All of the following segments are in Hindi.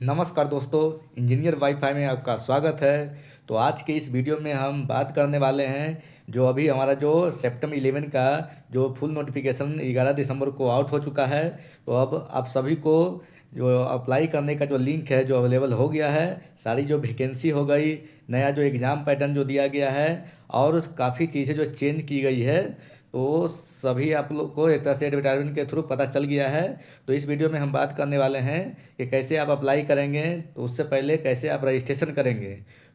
नमस्कार दोस्तों, इंजीनियर वाईफाई में आपका स्वागत है। तो आज के इस वीडियो में हम बात करने वाले हैं जो अभी हमारा जो सेप्टेम्बर 11 का जो फुल नोटिफिकेशन 11 दिसंबर को आउट हो चुका है। तो अब आप सभी को जो अप्लाई करने का जो लिंक है जो अवेलेबल हो गया है, सारी जो वैकेंसी हो गई, नया जो एग्ज़ाम पैटर्न जो दिया गया है और काफ़ी चीज़ें जो चेंज की गई है, तो सभी आप लोग को एक तरह से एडवर्टाइजमेंट के थ्रू पता चल गया है। तो इस वीडियो में हम बात करने वाले हैं कि कैसे आप अप्लाई करेंगे, तो उससे पहले कैसे आप रजिस्ट्रेशन करेंगे।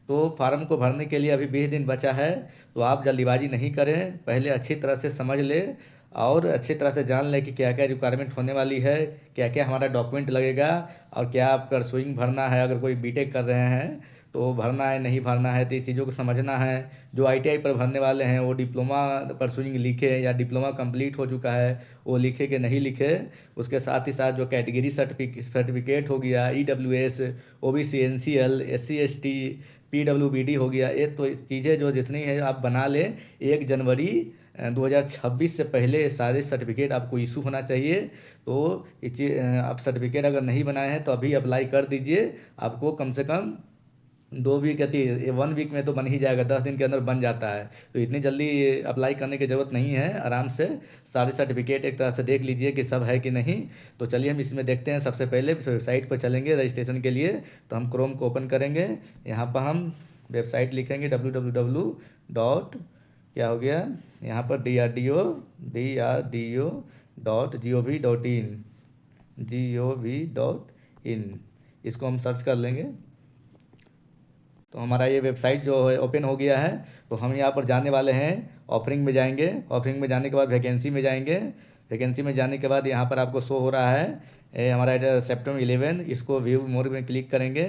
तो फार्म को भरने के लिए अभी 20 दिन बचा है, तो आप जल्दीबाजी नहीं करें, पहले अच्छी तरह से समझ ले और अच्छी तरह से जान लें कि क्या क्या रिक्वायरमेंट होने वाली है, क्या क्या हमारा डॉक्यूमेंट लगेगा और क्या आप परसुइंग भरना है। अगर कोई बीटेक कर रहे हैं तो भरना है, नहीं भरना है, तो ये चीज़ों को समझना है। जो आईटीआई पर भरने वाले हैं वो डिप्लोमा परसुइंग लिखे या डिप्लोमा कंप्लीट हो चुका है वो लिखे कि नहीं लिखे। उसके साथ ही साथ जो कैटेगरी सर्टिफिकेट हो गया, EWS, OBC, NCL, SC ST, PWBD हो गया, ये तो चीज़ें जो जितनी है आप बना लें। 1 जनवरी 2026 से पहले सारे सर्टिफिकेट आपको इशू होना चाहिए। तो ये चीज़ आप सर्टिफिकेट अगर नहीं बनाए हैं तो अभी अप्लाई कर दीजिए। आपको कम से कम 2 वीक या 1 वीक में तो बन ही जाएगा, 10 दिन के अंदर बन जाता है। तो इतनी जल्दी अप्लाई करने की ज़रूरत नहीं है, आराम से सारे सर्टिफिकेट एक तरह से देख लीजिए कि सब है कि नहीं। तो चलिए हम इसमें देखते हैं। सबसे पहले वेबसाइट पर चलेंगे रजिस्ट्रेशन के लिए। तो हम क्रोम को ओपन करेंगे, यहाँ पर हम वेबसाइट लिखेंगे www डॉट क्या हो गया, यहाँ पर DRDO.gov.in इसको हम सर्च कर लेंगे। तो हमारा ये वेबसाइट जो है ओपन हो गया है। तो हम यहाँ पर जाने वाले हैं, ऑफरिंग में जाएंगे। ऑफरिंग में जाने के बाद वैकेंसी में जाएंगे। वैकेंसी में जाने के बाद यहाँ पर आपको शो हो रहा है हमारा सेप्टेम्बर 11, इसको व्यू मोर में क्लिक करेंगे।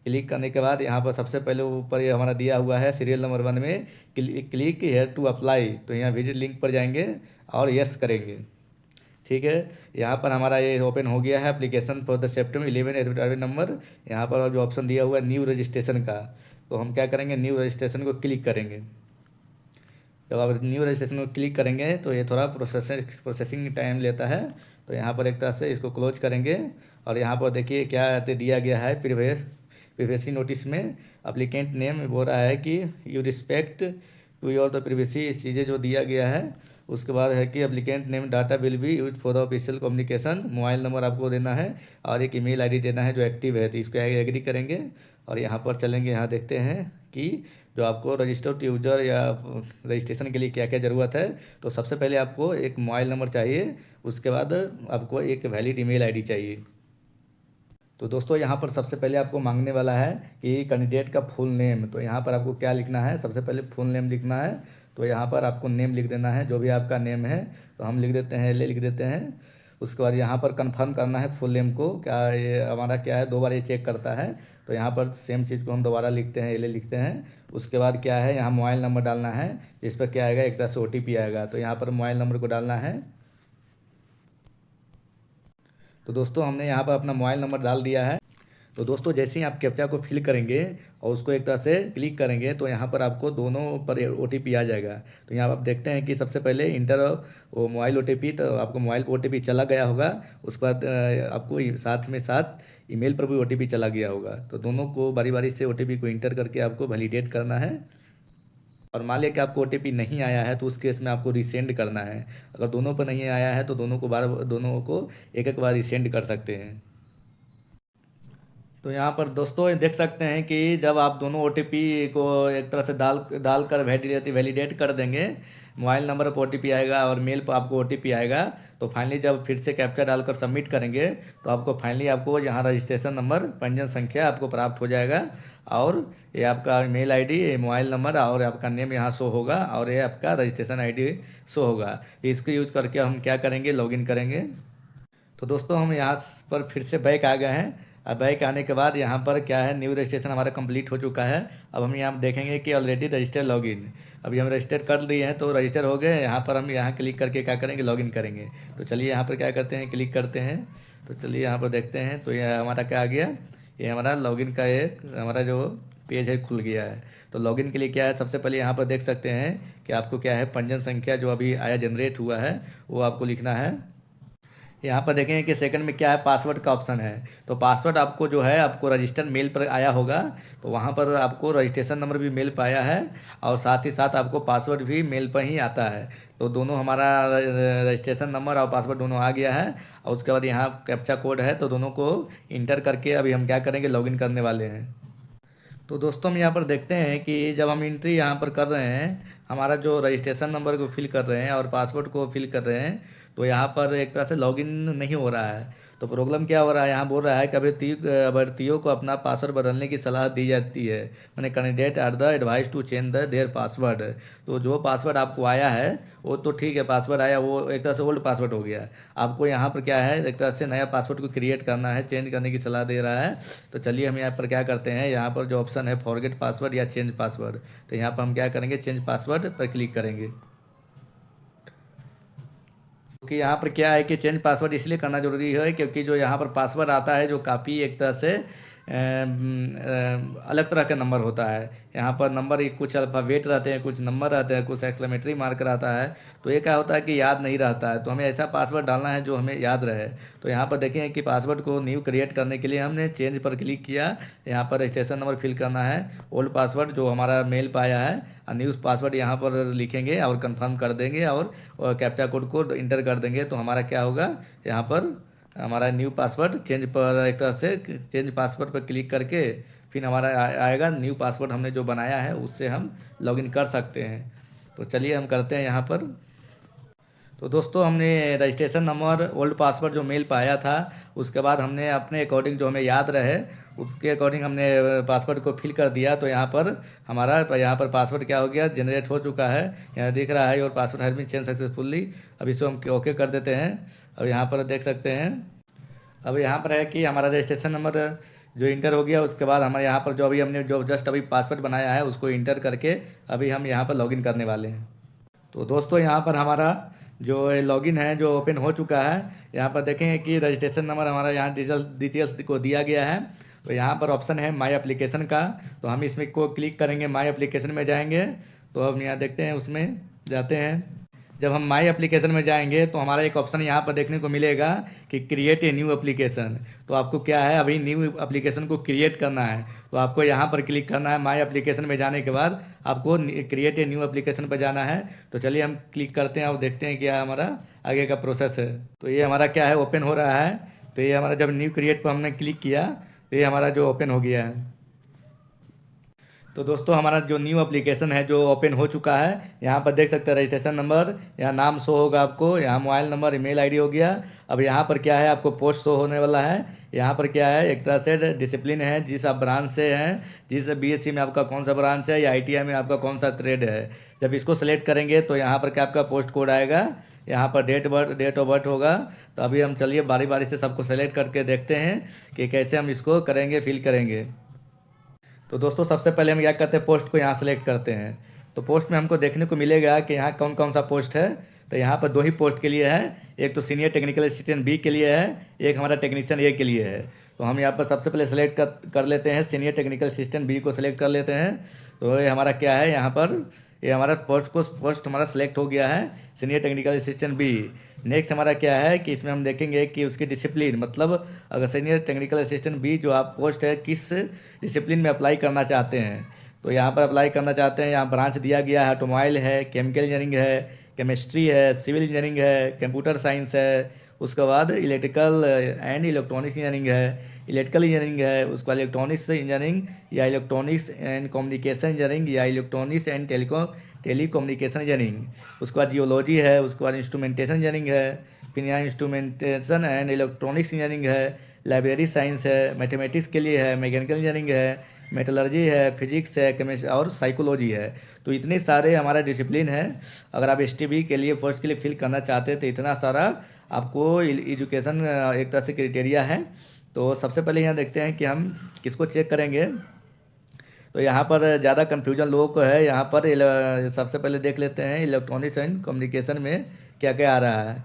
क्लिक करने के बाद यहाँ पर सबसे पहले ऊपर ये हमारा दिया हुआ है सीरियल नंबर 1 में क्लिक हेयर टू अप्लाई, तो यहाँ विजिट लिंक पर जाएंगे और यस करेंगे। ठीक है, यहाँ पर हमारा ये ओपन हो गया है application for the September 11 advertisement number. यहाँ पर जो ऑप्शन दिया हुआ है न्यू रजिस्ट्रेशन का, तो हम क्या करेंगे, न्यू रजिस्ट्रेशन को क्लिक करेंगे। जब आप न्यू रजिस्ट्रेशन को क्लिक करेंगे तो ये थोड़ा प्रोसेसिंग टाइम लेता है। तो यहाँ पर एक तरह से इसको क्लोज करेंगे और यहाँ पर देखिए क्या दिया गया है प्रिवेसी नोटिस में। अप्लीकेंट नेम बोल रहा है कि you respect to your the privacy, इस चीज़ें जो दिया गया है। उसके बाद है कि applicant name data will be use for the official communication, mobile number आपको देना है और एक ईमेल आईडी देना है जो एक्टिव है। तो इसको एग्री करेंगे और यहाँ पर चलेंगे। यहाँ देखते हैं कि जो आपको रजिस्टर्ड यूजर या रजिस्ट्रेशन के लिए क्या क्या ज़रूरत है। तो सबसे पहले आपको एक मोबाइल नंबर चाहिए, उसके बाद आपको एक वैलिड ईमेल आईडी चाहिए। तो दोस्तों यहाँ पर सबसे पहले आपको मांगने वाला है कि कैंडिडेट का फुल नेम। तो यहाँ पर आपको क्या लिखना है, सबसे पहले फुल नेम लिखना है। तो यहाँ पर आपको नेम लिख देना है, जो भी आपका नेम है। तो हम लिख देते हैं, ले लिख देते हैं। उसके बाद यहाँ पर कंफर्म करना है फुल नेम को, क्या ये हमारा क्या है, 2 बार ये चेक करता है। तो यहाँ पर सेम चीज़ को हम दोबारा लिखते हैं, ले लिखते हैं। उसके बाद क्या है, यहाँ मोबाइल नंबर डालना है, जिस पर क्या आएगा, एक तरह से OTP आएगा। तो यहाँ पर मोबाइल नंबर को डालना है। तो दोस्तों हमने यहाँ पर अपना मोबाइल नंबर डाल दिया है। तो दोस्तों जैसे ही आप कैप्चा को फिल करेंगे और उसको एक तरह से क्लिक करेंगे तो यहाँ पर आपको दोनों पर OTP आ जाएगा। तो यहाँ आप देखते हैं कि सबसे पहले इंटर वो मोबाइल OTP, तो आपको मोबाइल पर OTP चला गया होगा। उसके बाद आपको साथ में साथ ईमेल पर भी OTP चला गया होगा। तो दोनों को बारी बारी से OTP को इंटर करके आपको वैलिडेट करना है। और मान लिया कि आपको OTP नहीं आया है तो उस केस में आपको रिसेंड करना है। अगर दोनों पर नहीं आया है तो दोनों को एक एक बार रिसेंड कर सकते हैं। तो यहाँ पर दोस्तों ये देख सकते हैं कि जब आप दोनों OTP को एक तरह से डालकर वैलिडेट कर देंगे, मोबाइल नंबर पर OTP आएगा और मेल पर आपको OTP आएगा। तो फाइनली जब फिर से कैप्चा डालकर सबमिट करेंगे तो आपको फाइनली आपको यहाँ रजिस्ट्रेशन नंबर, पंजीयन संख्या आपको प्राप्त हो जाएगा। और ये आपका मेल आईडी, मोबाइल नंबर और आपका नेम यहाँ शो होगा और ये आपका रजिस्ट्रेशन आईडी शो होगा। इसको यूज करके हम क्या करेंगे, लॉगिन करेंगे। तो दोस्तों हम यहाँ पर फिर से बैक आ गए हैं। अब बैक आने के बाद यहाँ पर क्या है, न्यू रजिस्ट्रेशन हमारा कंप्लीट हो चुका है। अब हम यहाँ देखेंगे कि ऑलरेडी रजिस्टर लॉगिन, अभी हम रजिस्टर कर दिए हैं तो रजिस्टर हो गए। यहाँ पर हम यहाँ क्लिक करके क्या करेंगे, लॉगिन करेंगे। तो चलिए यहाँ पर क्या करते हैं, क्लिक करते हैं। तो चलिए यहाँ पर देखते हैं। तो ये हमारा क्या आ गया, ये हमारा लॉगिन का एक हमारा जो पेज है खुल गया है। तो लॉगिन के लिए क्या है, सबसे पहले यहाँ पर देख सकते हैं कि आपको क्या है, पंजीयन संख्या जो अभी आया जनरेट हुआ है वो आपको लिखना है। यहाँ पर देखेंगे कि सेकंड में क्या है, पासवर्ड का ऑप्शन है। तो पासवर्ड आपको जो है आपको रजिस्टर मेल पर आया होगा, तो वहाँ पर आपको रजिस्ट्रेशन नंबर भी मेल पर आया है और साथ ही साथ आपको पासवर्ड भी मेल पर ही आता है। तो दोनों हमारा रजिस्ट्रेशन नंबर और पासवर्ड दोनों आ गया है। और उसके बाद यहाँ कैप्चा कोड है, तो दोनों को इंटर करके अभी हम क्या करेंगे, लॉगिन करने वाले हैं। तो दोस्तों हम यहाँ पर देखते हैं कि जब हम एंट्री यहाँ पर कर रहे हैं, हमारा जो रजिस्ट्रेशन नंबर को फिल कर रहे हैं और पासवर्ड को फिल कर रहे हैं, तो यहाँ पर एक तरह से लॉगिन नहीं हो रहा है। तो प्रॉब्लम क्या हो रहा है, यहाँ बोल रहा है कि अभ्यर्थियों को अपना पासवर्ड बदलने की सलाह दी जाती है, मैंने candidate are the advice to change the their password. तो जो पासवर्ड आपको आया है वो तो ठीक है, पासवर्ड आया वो एक तरह से ओल्ड पासवर्ड हो गया है। आपको यहाँ पर क्या है, एक तरह से नया पासवर्ड को क्रिएट करना है, चेंज करने की सलाह दे रहा है। तो चलिए हम यहाँ पर क्या करते हैं, यहाँ पर जो ऑप्शन है फॉरगेट पासवर्ड या चेंज पासवर्ड, तो यहाँ पर हम क्या करेंगे, चेंज पासवर्ड पर क्लिक करेंगे। क्योंकि यहाँ पर क्या है कि चेंज पासवर्ड इसलिए करना जरूरी है क्योंकि जो यहाँ पर पासवर्ड आता है जो काफ़ी एक तरह से अलग तरह का नंबर होता है। यहाँ पर नंबर कुछ अल्फ़ाबेट रहते हैं, कुछ नंबर रहते हैं, कुछ एक्सक्लेमेटरी मार्क रहता है। तो ये क्या होता है कि याद नहीं रहता है, तो हमें ऐसा पासवर्ड डालना है जो हमें याद रहे। तो यहाँ पर देखें कि पासवर्ड को न्यू क्रिएट करने के लिए हमने चेंज पर क्लिक किया। यहाँ पर रजिस्ट्रेशन नंबर फिल करना है, ओल्ड पासवर्ड जो हमारा मेल पर आया है, और न्यूज़ पासवर्ड यहाँ पर लिखेंगे और कंफर्म कर देंगे और कैप्चा कोड को इंटर कर देंगे। तो हमारा क्या होगा, यहाँ पर हमारा न्यू पासवर्ड चेंज पर एक तरह से चेंज पासवर्ड पर क्लिक करके फिर हमारा आएगा न्यू पासवर्ड हमने जो बनाया है उससे हम लॉगिन कर सकते हैं। तो चलिए हम करते हैं यहाँ पर। तो दोस्तों हमने रजिस्ट्रेशन नंबर ओल्ड पासवर्ड जो मेल पाया था, उसके बाद हमने अपने अकॉर्डिंग जो हमें याद रहे उसके अकॉर्डिंग हमने पासवर्ड को फिल कर दिया। तो यहाँ पर हमारा यहाँ पर पासवर्ड क्या हो गया, जनरेट हो चुका है। यहाँ दिख रहा है और password has been change successfully. अब इसको हम ओके कर देते हैं। अब यहाँ पर देख सकते हैं, अब यहाँ पर है कि हमारा रजिस्ट्रेशन नंबर जो इंटर हो गया। उसके बाद हमारे यहाँ पर जो अभी हमने जो जस्ट अभी पासवर्ड बनाया है उसको इंटर करके अभी हम यहाँ पर लॉगिन करने वाले हैं। तो दोस्तों यहाँ पर हमारा जो लॉगिन है जो ओपन हो चुका है। यहाँ पर देखेंगे कि रजिस्ट्रेशन नंबर हमारा यहाँ डिटेल्स को दिया गया है। तो यहाँ पर ऑप्शन है माई एप्लीकेशन का, तो हम इसमें को क्लिक करेंगे, माई एप्लीकेशन में जाएंगे। तो हम यहाँ देखते हैं, उसमें जाते हैं। जब हम माई एप्लीकेशन में जाएंगे तो हमारा एक ऑप्शन यहाँ पर देखने को मिलेगा कि क्रिएट ए न्यू एप्लीकेशन। तो आपको क्या है, अभी न्यू एप्लीकेशन को क्रिएट करना है। तो आपको यहाँ पर क्लिक करना है। माई एप्लीकेशन में जाने के बाद आपको क्रिएट ए न्यू एप्लीकेशन पर जाना है। तो चलिए हम क्लिक करते हैं और देखते हैं क्या हमारा आगे का प्रोसेस है। तो ये हमारा क्या है, ओपन हो रहा है। तो ये हमारा जब न्यू क्रिएट पर हमने क्लिक किया तो ये हमारा जो ओपन हो गया है। तो दोस्तों हमारा जो न्यू एप्लीकेशन है जो ओपन हो चुका है। यहाँ पर देख सकते हैं रजिस्ट्रेशन नंबर, यहाँ नाम शो होगा आपको, यहाँ मोबाइल नंबर, ईमेल आईडी हो गया। अब यहाँ पर क्या है, आपको पोस्ट शो होने वाला है। यहाँ पर क्या है, एक तरह से डिसिप्लिन है, जिस आप ब्रांच से हैं, जिस बीएससी में आपका कौन सा ब्रांच है या आईटीआई में आपका कौन सा ट्रेड है। जब इसको सेलेक्ट करेंगे तो यहाँ पर क्या आपका पोस्ट कोड आएगा, यहाँ पर डेट ऑफ बर्थ होगा। तो अभी हम चलिए बारी बारी से सबको सेलेक्ट करके देखते हैं कि कैसे हम इसको करेंगे, फिल करेंगे। तो दोस्तों सबसे पहले हम क्या करते हैं, पोस्ट को यहाँ सेलेक्ट करते हैं। तो पोस्ट में हमको देखने को मिलेगा कि यहाँ कौन कौन सा पोस्ट है। तो यहाँ पर दो ही पोस्ट के लिए है, एक तो सीनियर टेक्निकल असिस्टेंट बी के लिए है, एक हमारा टेक्नीशियन ए के लिए है। तो हम यहाँ पर सबसे पहले सेलेक्ट कर लेते हैं, सीनियर टेक्निकल असिस्टेंट बी को सिलेक्ट कर लेते हैं। तो ये हमारा क्या है, यहाँ पर ये हमारा पोस्ट हमारा सेलेक्ट हो गया है, senior technical assistant B. Next हमारा क्या है कि इसमें हम देखेंगे कि उसकी डिसिप्लिन, मतलब अगर सीनियर टेक्निकल असिस्टेंट बी जो आप पोस्ट है किस डिसिप्लिन में अप्लाई करना चाहते हैं। तो यहाँ पर अप्लाई करना चाहते हैं, यहाँ ब्रांच दिया गया है, ऑटोमोबाइल है, केमिकल इंजीनियरिंग है, केमिस्ट्री है, सिविल इंजीनियरिंग है, कंप्यूटर साइंस है। उसके बाद इलेक्ट्रिकल एंड इलेक्ट्रॉनिक्स इंजीनियरिंग है, इलेक्ट्रिकल इंजीनियरिंग है, उसके बाद इलेक्ट्रॉनिक्स इंजीनियरिंग या इलेक्ट्रॉनिक्स एंड कम्युनिकेशन इंजीनियरिंग या इलेक्ट्रॉनिक्स एंड टेलीकम्युनिकेशन इंजीनियरिंग। उसके बाद जियोलॉजी है, उसके बाद इंस्ट्रूमेंटेशन इंजीनियरिंग है, फिर यहाँ इंस्ट्रूमेंटेशन एंड इलेक्ट्रॉनिक्स इंजीनियरिंग है, लाइब्रेरी साइंस है, मैथमेटिक्स के लिए है, मैकेनिकल इंजीनियरिंग है, मेटलर्जी है, फिजिक्स है, केमिस्ट्री और साइकोलॉजी है। तो इतने सारे हमारा डिसिप्लिन है। अगर आप एसटीबी के लिए पोस्ट के लिए फिल करना चाहते हैं तो इतना सारा आपको एजुकेशन एक तरह से क्राइटेरिया है। तो सबसे पहले यहाँ देखते हैं कि हम किसको चेक करेंगे। तो यहाँ पर ज़्यादा कन्फ्यूजन लोगों को है। यहाँ पर सबसे पहले देख लेते हैं इलेक्ट्रॉनिक्स एंड कम्युनिकेशन में क्या क्या आ रहा है।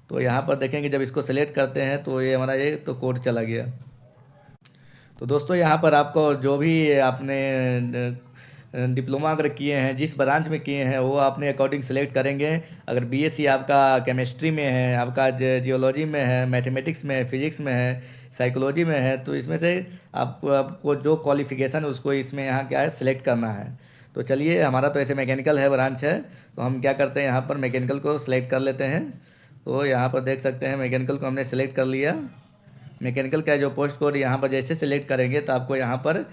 तो यहाँ पर देखेंगे जब इसको सेलेक्ट करते हैं तो ये हमारा ये तो कोड चला गया। तो दोस्तों यहाँ पर आपको जो भी आपने डिप्लोमा अगर किए हैं, जिस ब्रांच में किए हैं वो अपने अकॉर्डिंग सेलेक्ट करेंगे। अगर बीएससी आपका केमिस्ट्री में है, आपका जियोलॉजी में है, मैथमेटिक्स में है, फिजिक्स में है, साइकोलॉजी में है, तो इसमें से आपको जो क्वालिफिकेशन है उसको इसमें यहाँ क्या है सेलेक्ट करना है। तो चलिए, हमारा तो ऐसे मैकेनिकल है ब्रांच है, तो हम क्या करते हैं यहाँ पर मैकेनिकल को सिलेक्ट कर लेते हैं। तो यहाँ पर देख सकते हैं मैकेनिकल को हमने सेलेक्ट कर लिया। मैकेनिकल का जो पोस्ट कोड यहाँ पर जैसे सिलेक्ट करेंगे तो आपको यहाँ पर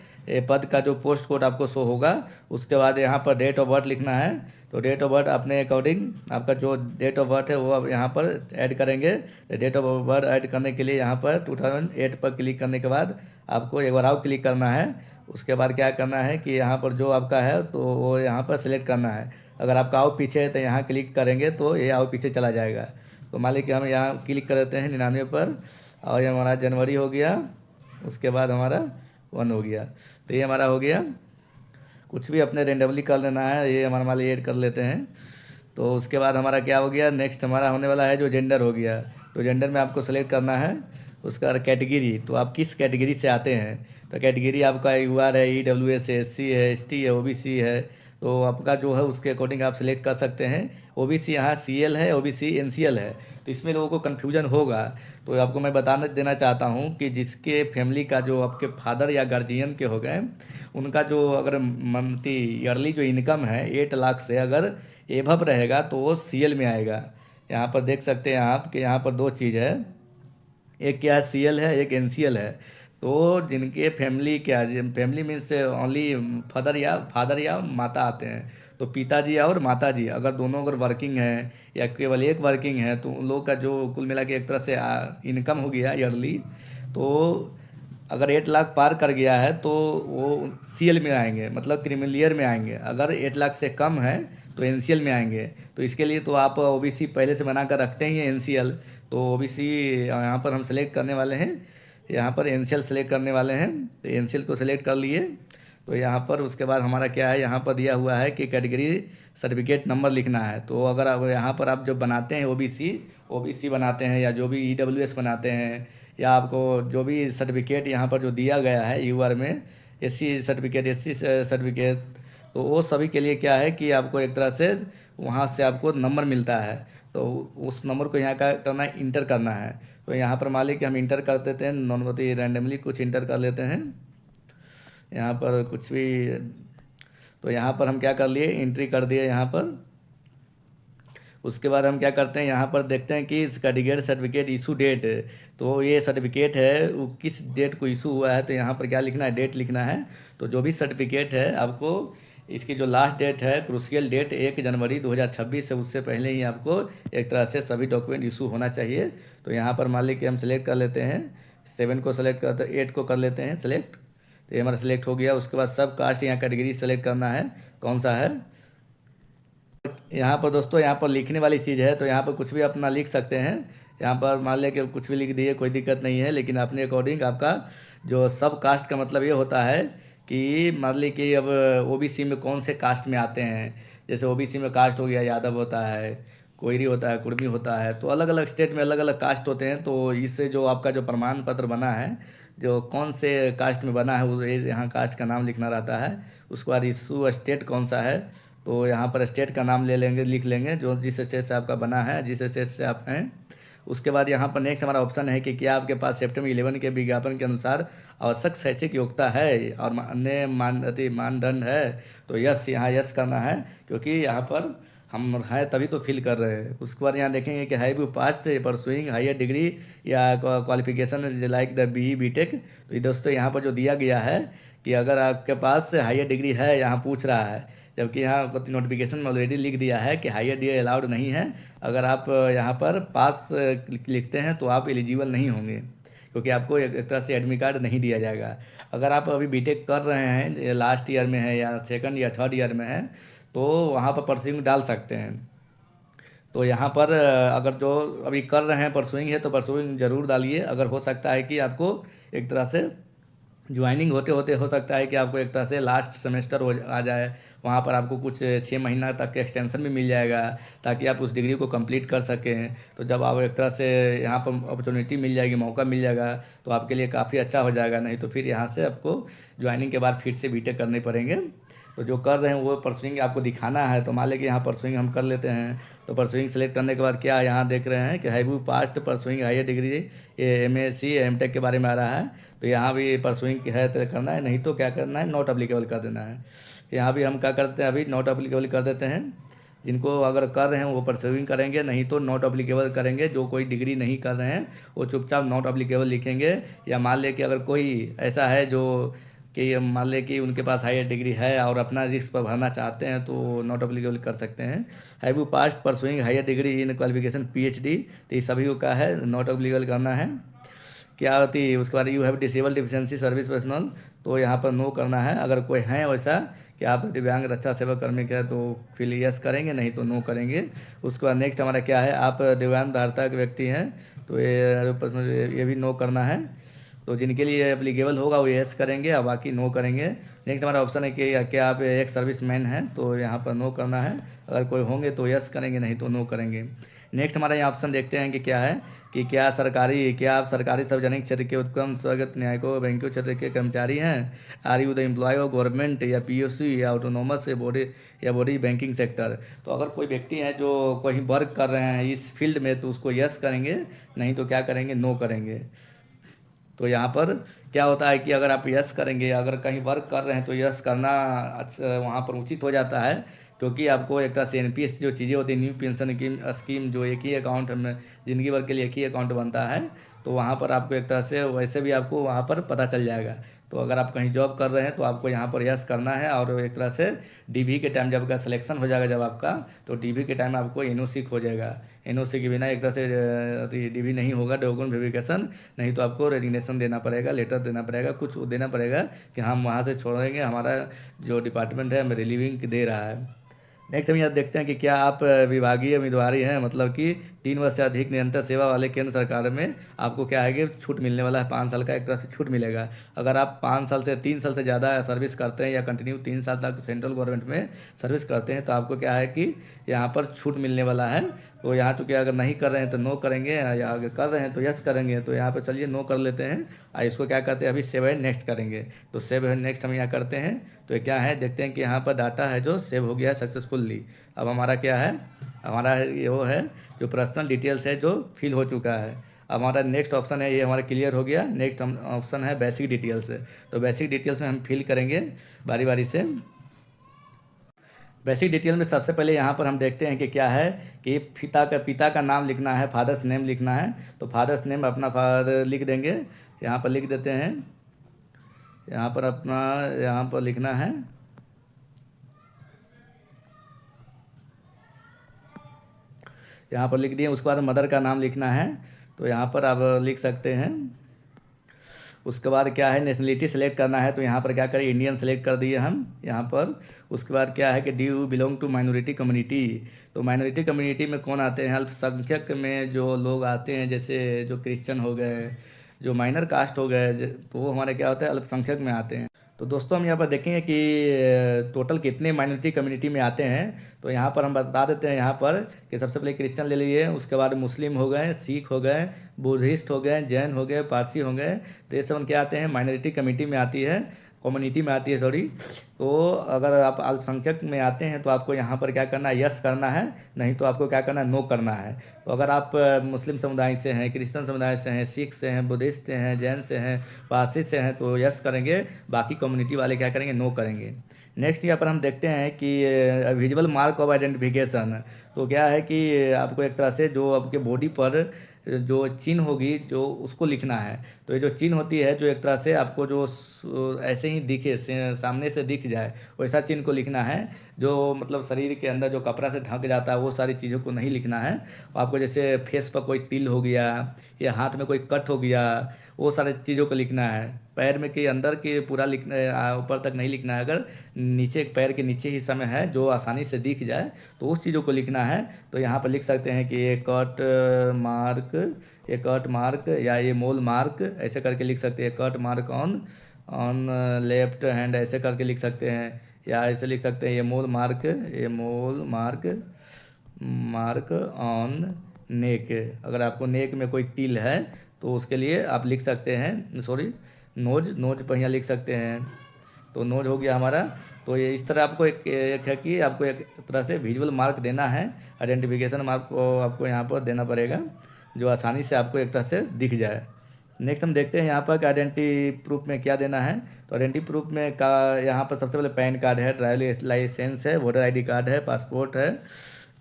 पद का जो पोस्ट कोड आपको शो होगा। उसके बाद यहाँ पर डेट ऑफ बर्थ लिखना है। तो डेट ऑफ बर्थ अपने अकॉर्डिंग आपका जो डेट ऑफ बर्थ है वो आप यहाँ पर ऐड करेंगे। तो डेट ऑफ बर्थ ऐड करने के लिए यहाँ पर 2008 पर क्लिक करने के बाद आपको एक बार और क्लिक करना है। उसके बाद क्या करना है कि यहाँ पर जो आपका है तो वो यहाँ पर सिलेक्ट करना है। अगर आपका आओ पीछे है तो यहाँ क्लिक करेंगे तो ये आओ पीछे चला जाएगा। तो मान लीजिए कि हम यहाँ क्लिक कर देते हैं 99 पर, और ये हमारा जनवरी हो गया। उसके बाद हमारा 1 हो गया। तो ये हमारा हो गया। कुछ भी अपने रेंडमली कर लेना है, ये हमारा मान लीजिए ऐड कर लेते हैं। तो उसके बाद हमारा क्या हो गया, नेक्स्ट हमारा होने वाला है जो जेंडर हो गया। तो जेंडर में आपको सेलेक्ट करना है। उसका कैटेगरी, तो आप किस कैटेगरी से आते हैं। तो कैटेगरी आपका यूआर है, ईडब्ल्यूएस है, एससी है, एसटी है, ओबीसी है। तो आपका जो है उसके अकॉर्डिंग आप सिलेक्ट कर सकते हैं। ओबीसी यहाँ सीएल है, ओबीसी एनसीएल है, तो इसमें लोगों को कन्फ्यूजन होगा। तो आपको मैं बताना देना चाहता हूँ कि जिसके फैमिली का जो आपके फादर या गार्जियन के हो गए, उनका जो अगर मंथली ईयरली जो इनकम है 8 लाख से अगर एभव रहेगा तो वो सीएल में आएगा। यहाँ पर देख सकते हैं आप कि यहाँ पर 2 चीज़ है, एक क्या है सीएल है, एक एनसीएल है। तो जिनके फैमिली क्या, फैमिली मीन्स ओनली फादर या माता आते हैं। तो पिताजी और माताजी अगर दोनों अगर वर्किंग है या केवल एक वर्किंग है तो उन लोगों का जो कुल मिला के एक तरह से इनकम हो गया ईयरली, तो अगर 8 लाख पार कर गया है तो वो सीएल में आएंगे, मतलब क्रीमिलियर में आएंगे। अगर 8 लाख से कम है तो एनसीएल में आएंगे। तो इसके लिए तो आप ओबीसी पहले से बना कर रखते ही हैं एनसीएल। तो ओबीसी यहाँ पर हम सेलेक्ट करने वाले हैं, यहाँ पर एनसीएल सेलेक्ट करने वाले हैं। तो एनसीएल को सेलेक्ट कर लिए। तो यहाँ पर उसके बाद हमारा क्या है, यहाँ पर दिया हुआ है कि कैटेगरी सर्टिफिकेट नंबर लिखना है। तो अगर आप यहाँ पर आप जो बनाते हैं ओबीसी बनाते हैं या जो भी ईडब्ल्यूएस बनाते हैं, या आपको जो भी सर्टिफिकेट यहाँ पर जो दिया गया है यूआर में, एससी सर्टिफिकेट, तो वो सभी के लिए क्या है कि आपको एक तरह से वहाँ से आपको नंबर मिलता है। तो उस नंबर को यहाँ का करना है, इंटर करना है। तो यहाँ पर मान लीजिए कि हम इंटर कर देते हैं, नॉर्मली रैंडमली कुछ इंटर कर लेते हैं यहाँ पर कुछ भी। तो यहाँ पर हम क्या कर लिए, एंट्री कर दिए यहाँ पर। उसके बाद हम क्या करते हैं, यहाँ पर देखते हैं कि कैटेगरी सर्टिफिकेट इशू डेट, तो ये सर्टिफिकेट है वो किस डेट को इशू हुआ है। तो यहाँ पर क्या लिखना है, डेट लिखना है। तो जो भी सर्टिफिकेट है आपको इसकी जो लास्ट डेट है, क्रूशियल डेट 1 जनवरी 2026 है, उससे पहले ही आपको एक तरह से सभी डॉक्यूमेंट इशू होना चाहिए। तो यहाँ पर मान लीजिए कि हम सेलेक्ट कर लेते हैं 7 को सेलेक्ट करते, 8 को कर लेते हैं सेलेक्ट। तो ये हमारा सेलेक्ट हो गया। उसके बाद सब कास्ट यहाँ कैटेगरी सेलेक्ट करना है कौन सा है। यहाँ पर दोस्तों यहाँ पर लिखने वाली चीज़ है, तो यहाँ पर कुछ भी अपना लिख सकते हैं। यहाँ पर मान लें कि कुछ भी लिख दिए, कोई दिक्कत नहीं है, लेकिन अपने अकॉर्डिंग आपका जो सब कास्ट का मतलब ये होता है कि मान ली कि अब ओबीसी में कौन से कास्ट में आते हैं। जैसे ओबीसी में कास्ट हो गया यादव होता है, कोयरी होता है, कुर्मी होता है। तो अलग अलग स्टेट में अलग अलग कास्ट होते हैं। तो इससे जो आपका जो प्रमाण पत्र बना है, जो कौन से कास्ट में बना है, वो यहाँ कास्ट का नाम लिखना रहता है। उसके बाद इशू स्टेट कौन सा है, तो यहाँ पर स्टेट का नाम ले लेंगे, लिख लेंगे जो जिस स्टेट से आपका बना है, जिस स्टेट से आप हैं। उसके बाद यहाँ पर नेक्स्ट हमारा ऑप्शन है कि क्या आपके पास सितंबर 11 के विज्ञापन के अनुसार आवश्यक शैक्षिक योग्यता है और अन्य मानदंड है। तो यस, यहाँ यस करना है, क्योंकि यहाँ पर हम हैं तभी तो फिल कर रहे हैं। उसके बाद यहाँ देखेंगे कि have you passed pursuing higher degree या qualification like the BE BTech. तो ये दोस्तों यहाँ पर जो दिया गया है कि अगर आपके पास हायर डिग्री है, यहाँ पूछ रहा है, जबकि यहाँ नोटिफिकेशन में ऑलरेडी लिख दिया है कि हायर डिग्री अलाउड नहीं है। अगर आप यहाँ पर पास लिखते हैं तो आप एलिजिबल नहीं होंगे, क्योंकि आपको एक तरह से एडमिट कार्ड नहीं दिया जाएगा। अगर आप अभी बीटेक कर रहे हैं, लास्ट ईयर में है या सेकंड या थर्ड ईयर में है, तो वहाँ पर परस्यूइंग डाल सकते हैं। तो यहाँ पर अगर जो अभी कर रहे हैं परसुइंग है तो परसुइंग ज़रूर डालिए। अगर हो सकता है कि आपको एक तरह से ज्वाइनिंग होते होते हो सकता है कि आपको एक तरह से लास्ट सेमेस्टर हो आ जाए, वहाँ पर आपको कुछ 6 महीना तक एक्सटेंशन भी मिल जाएगा, ताकि आप उस डिग्री को कंप्लीट कर सकें। तो जब आप एक तरह से यहाँ पर अपॉर्चुनिटी मिल जाएगी, मौका मिल जाएगा, तो आपके लिए काफ़ी अच्छा हो जाएगा। नहीं तो फिर यहाँ से आपको ज्वाइनिंग के बाद फिर से बीटेक करने पड़ेंगे। तो जो कर रहे हैं वो परसुइंग आपको दिखाना है। तो मान लें कि यहाँ परसुइंग हम कर लेते हैं। तो परसुइंग सेलेक्ट करने के बाद क्या यहाँ देख रहे हैं कि have you past pursuing higher degree, ये MSc MTech के बारे में आ रहा है। तो यहाँ भी परसुइंग है तो करना है, नहीं तो क्या करना है, नॉट अप्लीकेबल कर देना है। यहाँ भी हम क्या करते हैं, अभी नॉट अप्लीकेबल कर देते हैं। जिनको अगर कर रहे हैं वो परसुइंग करेंगे, नहीं तो नॉट अप्लीकेबल करेंगे। जो कोई डिग्री नहीं कर रहे हैं वो चुपचाप नॉट अप्लीकेबल लिखेंगे। या मान ले कि अगर कोई ऐसा है जो कि मान ले कि उनके पास हायर डिग्री है और अपना रिस्क पर भरना चाहते हैं तो नॉट अप्लीकेबल कर सकते हैं। Have you past pursuing higher degree in qualification PhD, तो ये सभी को क्या है, नॉट अप्लीकेबल करना है। क्या होती है उसके बाद, you have disable deficiency service personal, तो यहाँ पर नो करना है। अगर कोई है वैसा कि आप दिव्यांग रक्षा सेवा कर्मी का है तो फिर यस करेंगे, नहीं तो नो करेंगे। उसके बाद नेक्स्ट हमारा क्या है, आप दिव्यांग धारता के व्यक्ति हैं तो ये भी नो करना है। तो जिनके लिए एप्लीकेबल होगा वो यस करेंगे और बाकी नो करेंगे। नेक्स्ट हमारा ऑप्शन है कि क्या आप एक सर्विस मैन हैं, तो यहाँ पर नो करना है। अगर कोई होंगे तो यस करेंगे, नहीं तो नो करेंगे। नेक्स्ट हमारा यहाँ ऑप्शन देखते हैं कि क्या है, कि क्या आप सरकारी सार्वजनिक क्षेत्र के उत्क्रम स्वागत न्यायिकों बैंकों क्षेत्र के कर्मचारी हैं। Are you the employ of government या PSU या ऑटोनोमस बॉडी या बॉडी बैंकिंग सेक्टर। तो अगर कोई व्यक्ति है जो कहीं वर्क कर रहे हैं इस फील्ड में तो उसको यस करेंगे, नहीं तो क्या करेंगे, नो करेंगे। तो यहाँ पर क्या होता है कि अगर आप यस करेंगे, अगर कहीं वर्क कर रहे हैं तो यस करना अच्छा वहाँ पर उचित हो जाता है। क्योंकि आपको एक तरह से NPS जो चीज़ें होती है, न्यू पेंशन स्कीम, जो एक ही अकाउंट में ज़िंदगी भर के लिए एक ही अकाउंट बनता है, तो वहाँ पर आपको एक तरह से वैसे भी आपको वहाँ पर पता चल जाएगा। तो अगर आप कहीं जॉब कर रहे हैं तो आपको यहाँ पर यस करना है। और एक तरह से DV के टाइम जब आपका सिलेक्शन हो जाएगा जब आपका, तो DV के टाइम आपको NOC हो जाएगा। NOC के बिना एक तरह से DV नहीं होगा, डॉक्यूमेंट वेरिफिकेशन, नहीं तो आपको रेजिग्नेशन देना पड़ेगा, लेटर देना पड़ेगा, कुछ देना पड़ेगा कि हम वहाँ से छोड़ेंगे, हमारा जो डिपार्टमेंट है हमें रिलीविंग दे रहा है। नेक्स्ट हम यहाँ देखते हैं कि क्या आप विभागीय उम्मीदवारी हैं, मतलब कि 3 वर्ष से अधिक निरंतर सेवा वाले केंद्र सरकार में आपको क्या है कि छूट मिलने वाला है, 5 साल का एक तरह से छूट मिलेगा। अगर आप 5 साल से 3 साल से ज़्यादा सर्विस करते हैं या कंटिन्यू 3 साल तक सेंट्रल गवर्नमेंट में सर्विस करते हैं तो आपको क्या है कि यहाँ पर छूट मिलने वाला है। तो यहाँ चूँकि अगर नहीं कर रहे हैं तो नो करेंगे, या अगर कर रहे हैं तो यस करेंगे। तो यहाँ पर चलिए नो कर लेते हैं और इसको क्या करते हैं, अभी सेव है नेक्स्ट करेंगे। तो सेव है नेक्स्ट हम यहाँ करते हैं। तो ये क्या है, देखते हैं कि यहाँ पर डाटा है जो सेव हो गया है सक्सेसफुली। अब हमारा क्या है, हमारा ये वो है जो पर्सनल डिटेल्स है जो फिल हो चुका है। हमारा नेक्स्ट ऑप्शन है, ये हमारा क्लियर हो गया। नेक्स्ट हम ऑप्शन है बेसिक डिटेल्स है। तो बेसिक डिटेल्स में हम फिल करेंगे बारी बारी से। बेसिक डिटेल में सबसे पहले यहाँ पर हम देखते हैं कि क्या है कि पिता का नाम लिखना है, फादर्स नेम लिखना है। तो फादर्स नेम अपना फादर लिख देंगे, यहाँ पर लिख देते हैं। यहाँ पर अपना यहाँ पर लिखना है, यहाँ पर लिख दिए। उसके बाद मदर का नाम लिखना है, तो यहाँ पर आप लिख सकते हैं। उसके बाद क्या है, नेशनलिटी सेलेक्ट करना है। तो यहाँ पर क्या करें, इंडियन सेलेक्ट कर दिए हम यहाँ पर। उसके बाद क्या है कि do you belong to minority community. तो माइनॉरिटी कम्युनिटी में कौन आते हैं, अल्पसंख्यक में जो लोग आते हैं, जैसे जो क्रिश्चियन हो गए, जो माइनर कास्ट हो गए, तो वो हमारे क्या होता है, अल्पसंख्यक में आते हैं। तो दोस्तों हम यहाँ पर देखेंगे कि टोटल कितने माइनॉरिटी कम्युनिटी में आते हैं। तो यहाँ पर हम बता देते हैं यहाँ पर कि सबसे पहले क्रिश्चियन ले लिए, उसके बाद मुस्लिम हो गए, सिख हो गए, बुद्धिस्ट हो गए, जैन हो गए, पारसी हो गए। तो ये सब क्या आते हैं, माइनॉरिटी कम्युनिटी में आती है, कम्युनिटी में आती है सॉरी। तो अगर आप अल्पसंख्यक में आते हैं तो आपको यहाँ पर क्या करना है, यस करना है, नहीं तो आपको क्या करना है, नो करना है। तो अगर आप मुस्लिम समुदाय से हैं, क्रिश्चियन समुदाय से हैं, सिख से हैं, बुद्धिस्ट से हैं, जैन से हैं, पारसी से हैं तो यस करेंगे, बाकी कम्युनिटी वाले क्या करेंगे, नो करेंगे। नेक्स्ट यहाँ पर हम देखते हैं कि विजुअल मार्क ऑफ आइडेंटिफिकेशन। तो क्या है कि आपको एक तरह से जो आपके बॉडी पर जो चिन्ह होगी जो उसको लिखना है। तो ये जो चिन्ह होती है जो एक तरह से आपको जो ऐसे ही दिखे, सामने से दिख जाए, वैसा चिन्ह को लिखना है। जो मतलब शरीर के अंदर जो कपड़ा से ढक जाता है वो सारी चीज़ों को नहीं लिखना है। आपको जैसे फेस पर कोई तिल हो गया या हाथ में कोई कट हो गया, वो सारी चीज़ों को लिखना है। पैर में के अंदर के पूरा लिखना, ऊपर तक नहीं लिखना है। अगर नीचे पैर के नीचे हिस्सा में है जो आसानी से दिख जाए तो उस चीज़ों को लिखना है। तो यहाँ पर लिख सकते हैं कि ये कट मार्क या ये मोल मार्क, ऐसे करके लिख सकते हैं। Cut mark on on left hand, ऐसे करके लिख सकते हैं। या ऐसे लिख सकते हैं, ये मोल मार्क ऑन नेक। अगर आपको नेक में कोई तिल है तो उसके लिए आप लिख सकते हैं, सॉरी नोज पर यहाँ लिख सकते हैं। तो नोज हो गया हमारा। तो ये इस तरह आपको एक है कि आपको एक तरह से विजुअल मार्क देना है, आइडेंटिफिकेशन मार्क को आपको यहाँ पर देना पड़ेगा, जो आसानी से आपको एक तरह से दिख जाए। नेक्स्ट हम देखते हैं यहाँ पर आइडेंटिटी प्रूफ में क्या देना है। तो आइडेंटिटी प्रूफ में का यहाँ पर सबसे पहले पैन कार्ड है, ड्राइविंग लाइसेंस है, वोटर आईडी कार्ड है, पासपोर्ट है।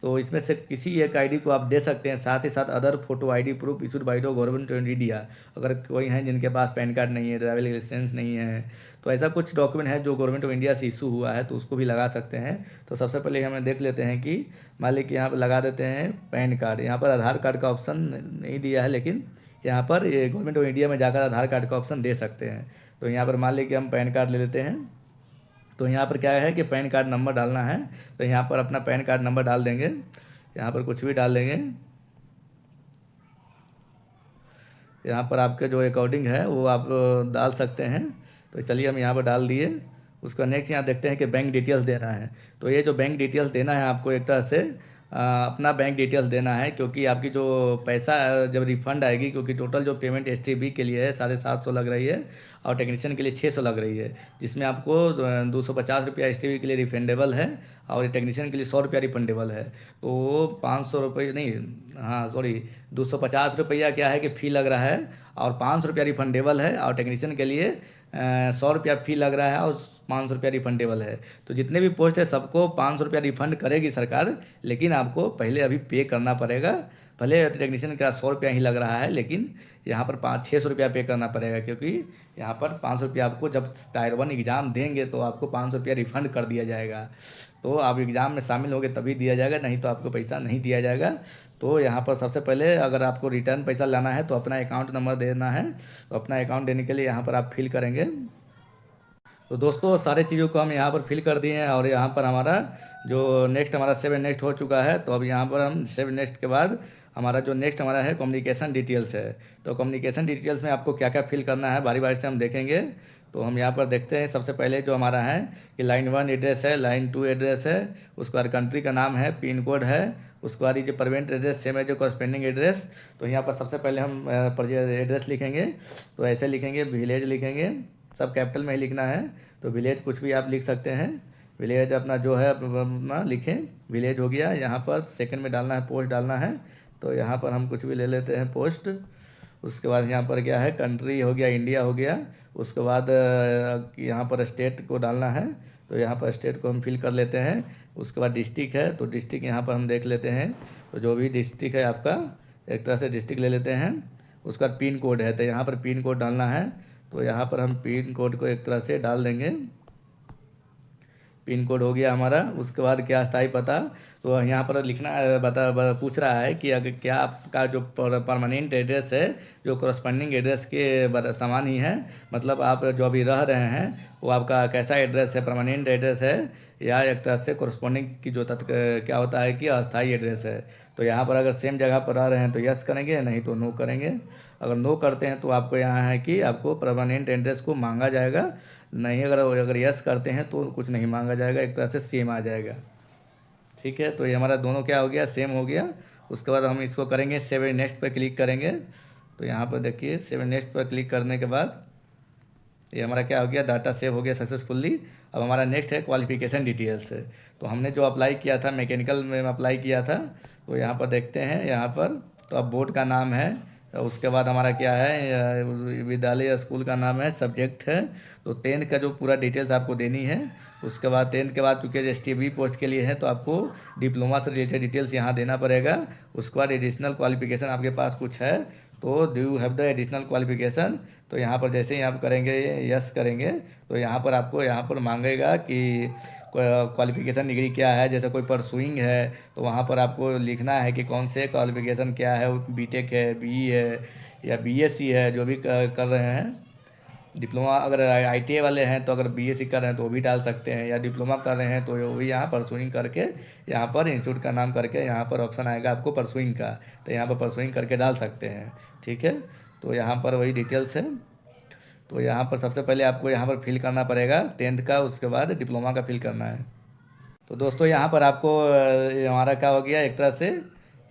तो इसमें से किसी एक आईडी को आप दे सकते हैं, साथ ही साथ other photo ID proof issued by the government of India. अगर कोई हैं जिनके पास पैन कार्ड नहीं है, ड्राइविंग लाइसेंस नहीं है, तो ऐसा कुछ डॉक्यूमेंट है जो गवर्नमेंट ऑफ इंडिया से इशू हुआ है, तो उसको भी लगा सकते हैं। तो सबसे पहले हमें देख लेते हैं कि मान लीजिए यहाँ पर लगा देते हैं पैन कार्ड। यहाँ पर आधार कार्ड का ऑप्शन नहीं दिया है, लेकिन यहाँ पर ये गवर्नमेंट ऑफ इंडिया में जाकर आधार कार्ड का ऑप्शन दे सकते हैं। तो यहाँ पर मान लीजिए हम पैन कार्ड ले लेते हैं। तो यहाँ पर क्या है कि पैन कार्ड नंबर डालना है, तो यहाँ पर अपना पैन कार्ड नंबर डाल देंगे, यहाँ पर कुछ भी डाल देंगे। यहाँ पर आपके जो अकॉर्डिंग है वो आप डाल सकते हैं। तो चलिए हम यहाँ पर डाल दिए। उसका नेक्स्ट यहाँ देखते हैं कि बैंक डिटेल्स देना है। तो ये जो बैंक डिटेल्स देना है आपको एक तरह से अपना बैंक डिटेल्स देना है, क्योंकि आपकी जो पैसा जब रिफंड आएगी, क्योंकि टोटल जो पेमेंट STB के लिए है 750 लग रही है और टेक्नीशियन के लिए 600 लग रही है, जिसमें आपको 250 रुपया STB के लिए रिफंडेबल है और टेक्नीशियन के लिए 100 रुपया रिफंडेबल है। तो 500 रुपये नहीं, हाँ सॉरी, 250 रुपया क्या है कि फ़ी लग रहा है और 500 रुपया रिफंडेबल है, और टेक्नीशियन के लिए 100 रुपया फ़ी लग रहा है और 500 रुपया रिफंडेबल है। तो जितने भी पोस्ट है सबको 500 रुपया रिफंड करेगी सरकार, लेकिन आपको पहले अभी पे करना पड़ेगा। भले टेक्नीशियन का 100 रुपया ही लग रहा है, लेकिन यहाँ पर 600 रुपया पे करना पड़ेगा, क्योंकि यहाँ पर 500 रुपया आपको जब टायर 1 एग्ज़ाम देंगे तो आपको 500 रुपया रिफंड कर दिया जाएगा। तो आप एग्ज़ाम में शामिल होंगे तभी दिया जाएगा, नहीं तो आपको पैसा नहीं दिया जाएगा। तो यहाँ पर सबसे पहले अगर आपको रिटर्न पैसा लाना है तो अपना अकाउंट नंबर देना है। तो अपना अकाउंट देने के लिए यहाँ पर आप फिल करेंगे। तो दोस्तों सारी चीज़ों को हम यहाँ पर फिल कर दिए हैं, और यहाँ पर हमारा जो नेक्स्ट हमारा सेव नेक्स्ट हो चुका है। तो अब यहाँ पर हम सेव नेक्स्ट के बाद हमारा जो नेक्स्ट हमारा है कम्युनिकेशन डिटेल्स है। तो कम्युनिकेशन डिटेल्स में आपको क्या क्या फिल करना है बारी बारी से हम देखेंगे। तो हम यहाँ पर देखते हैं। सबसे पहले जो हमारा है कि लाइन 1 एड्रेस है, लाइन 2 एड्रेस है, उसके बाद कंट्री का नाम है, पिन कोड है, उसके बाद ये जो परमानेंट एड्रेस सेम है जो कॉरस्पेंडिंग एड्रेस। तो यहाँ पर सबसे पहले हम एड्रेस लिखेंगे। तो ऐसे लिखेंगे, विलेज लिखेंगे, सब कैपिटल में ही लिखना है। तो विलेज कुछ भी आप लिख सकते हैं, विलेज अपना जो है अपना लिखें, विलेज हो गया। यहाँ पर सेकंड में डालना है, पोस्ट डालना है। तो यहाँ पर हम कुछ भी ले लेते हैं, पोस्ट। उसके बाद यहाँ पर क्या है, कंट्री हो गया, इंडिया हो गया। उसके बाद यहाँ पर स्टेट को डालना है, तो यहाँ पर स्टेट को हम फिल कर लेते हैं। उसके बाद डिस्ट्रिक्ट है, तो डिस्ट्रिक्ट यहाँ पर हम देख लेते हैं। तो जो भी डिस्ट्रिक्ट है आपका, एक तरह से डिस्ट्रिक्ट ले लेते हैं। उसका पिन कोड है, तो यहाँ पर पिन कोड डालना है। तो यहाँ पर हम पिन कोड को एक तरह से डाल देंगे। पिन कोड हो गया हमारा। उसके बाद क्या स्थायी पता, तो यहाँ पर लिखना पूछ रहा है कि अगर क्या आपका जो परमानेंट एड्रेस है जो कॉरस्पॉन्डिंग एड्रेस के समान ही है, मतलब आप जो अभी रह रहे हैं वो आपका कैसा एड्रेस है, परमानेंट एड्रेस है या एक तरह से कॉरस्पॉन्डिंग की जो क्या होता है कि अस्थायी एड्रेस है। तो यहाँ पर अगर सेम जगह पर रह रहे हैं तो यस करेंगे, नहीं तो नो करेंगे। अगर नो करते हैं तो आपको यहाँ है कि आपको परमानेंट एड्रेस को मांगा जाएगा, नहीं अगर यस करते हैं तो कुछ नहीं मांगा जाएगा, एक तरह से सेम आ जाएगा। ठीक है, तो ये हमारा दोनों क्या हो गया, सेम हो गया। उसके बाद हम इसको करेंगे सेव नेक्स्ट पर क्लिक करेंगे। तो यहाँ पर देखिए सेव नेक्स्ट पर क्लिक करने के बाद ये हमारा क्या हो गया, डाटा सेव हो गया सक्सेसफुली। अब हमारा नेक्स्ट है क्वालिफिकेशन डिटेल्स है। तो हमने जो अप्लाई किया था, मैकेनिकल में अप्लाई किया था, तो यहाँ पर देखते हैं। यहाँ पर तो अब बोर्ड का नाम है, उसके बाद हमारा क्या है, विद्यालय स्कूल का नाम है, सब्जेक्ट है। तो 10th का जो पूरा डिटेल्स आपको देनी है। उसके बाद 10th के बाद चूँकि STB पोस्ट के लिए है तो आपको डिप्लोमा से रिलेटेड डिटेल्स यहाँ देना पड़ेगा। उसके बाद एडिशनल क्वालिफिकेशन आपके पास कुछ है तो do you have the additional qualification. तो यहाँ पर जैसे ही आप करेंगे यस करेंगे तो यहाँ पर आपको यहाँ पर मांगेगा कि क्वालिफिकेशन डिग्री क्या है। जैसे कोई परसुइंग है तो वहाँ पर आपको लिखना है कि कौन से क्वालिफिकेशन क्या है, बीटेक है, BE है या BSc है, जो भी कर रहे हैं। डिप्लोमा अगर ITA वाले हैं तो अगर BSc कर रहे हैं तो वो भी डाल सकते हैं, या डिप्लोमा कर रहे हैं तो वो भी यहाँ परसुइंग करके यहाँ पर इंस्टीट्यूट का नाम करके यहाँ पर ऑप्शन आएगा आपको परसुइंग का, तो यहाँ पर परसुइंग करके डाल सकते हैं। ठीक है, तो यहाँ पर वही डिटेल्स है। तो यहाँ पर सबसे पहले आपको यहाँ पर फिल करना पड़ेगा 10th का, उसके बाद डिप्लोमा का फिल करना है। तो दोस्तों यहाँ पर आपको हमारा क्या हो गया, एक तरह से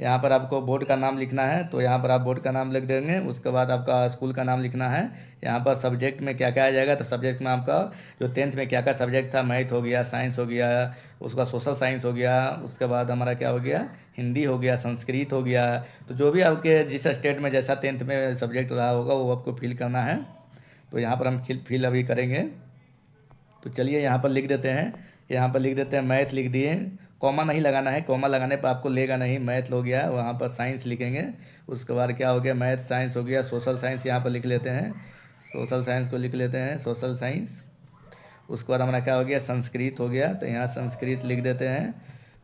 यहाँ पर आपको बोर्ड का नाम लिखना है, तो यहाँ पर आप बोर्ड का नाम लिख देंगे। उसके बाद आपका स्कूल का नाम लिखना है। यहाँ पर सब्जेक्ट में क्या क्या आ जाएगा, तो सब्जेक्ट में आपका जो 10th में क्या क्या सब्जेक्ट था, मैथ हो गया, साइंस हो गया, उसका सोशल साइंस हो गया, उसके बाद हमारा क्या हो गया, हिंदी हो गया, संस्कृत हो गया। तो जो भी आपके जिस स्टेट में जैसा 10th में सब्जेक्ट रहा होगा वो आपको फिल करना है। तो यहाँ पर हम फिल अभी करेंगे। तो चलिए यहाँ पर लिख देते हैं, यहाँ पर लिख देते हैं मैथ लिख दिए। कॉमा नहीं लगाना है, कॉमा लगाने पर आपको लेगा नहीं। मैथ हो गया, वहाँ पर साइंस लिखेंगे। उसके बाद क्या हो गया, मैथ साइंस हो गया, सोशल साइंस यहाँ पर लिख लेते हैं, सोशल साइंस को लिख लेते हैं, सोशल साइंस। उसके बाद हमारा क्या हो गया, संस्कृत हो गया, तो यहाँ संस्कृत लिख देते हैं।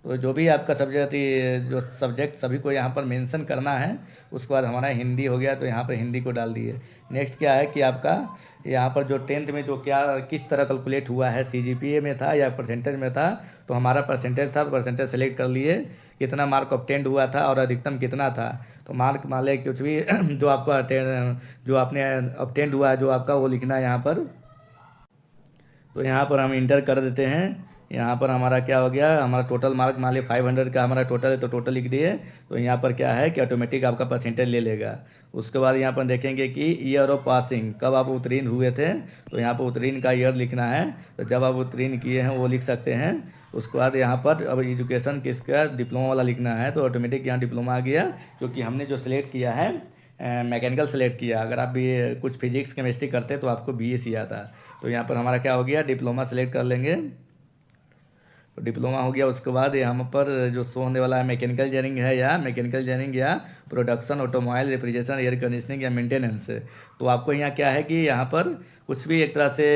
तो जो भी आपका सब्जेक्ट जो सब्जेक्ट सभी को यहाँ पर मेंशन करना है। उसके बाद हमारा हिंदी हो गया, तो यहाँ पर हिंदी को डाल दिए। नेक्स्ट क्या है कि आपका यहाँ पर जो 10th में जो क्या किस तरह कैलकुलेट हुआ है, CGPA में था या परसेंटेज में था। तो हमारा परसेंटेज था, परसेंटेज सेलेक्ट कर लिए, कितना मार्क ऑब्टेंड हुआ था और अधिकतम कितना था। तो मार्क मान लें कुछ भी जो आपका जो आपने ऑब्टेंड हुआ है जो आपका, वो लिखना है यहाँ पर। तो यहाँ पर हम इंटर कर देते हैं। यहाँ पर हमारा क्या हो गया, हमारा टोटल मार्क मान लिया 500 का हमारा टोटल है, तो टोटल लिख दिए। तो यहाँ पर क्या है कि ऑटोमेटिक आपका परसेंटेज ले लेगा। उसके बाद यहाँ पर देखेंगे कि ईयर ऑफ पासिंग, कब आप उत्तीर्ण हुए थे। तो यहाँ पर उत्तीर्ण का ईयर लिखना है, तो जब आप उत्तीर्ण किए हैं वो लिख सकते हैं। उसके बाद यहाँ पर अब एजुकेशन किसका, डिप्लोमा वाला लिखना है। तो ऑटोमेटिक यहाँ डिप्लोमा आ गया, क्योंकि हमने जो सिलेक्ट किया है मैकेनिकल सेलेक्ट किया। अगर आप भी कुछ फिजिक्स केमिस्ट्री करते तो आपको BSc आता। तो यहाँ पर हमारा क्या हो गया, डिप्लोमा सेलेक्ट कर लेंगे। तो डिप्लोमा हो गया। उसके बाद यहाँ पर जो शो होने वाला है मैकेनिकल इंजीनियरिंग है या मैकेनिकल इंजीनियरिंग या production, automobile, refrigeration, air conditioning या मेंटेनेंस। तो आपको यहाँ क्या है कि यहाँ पर कुछ भी एक तरह से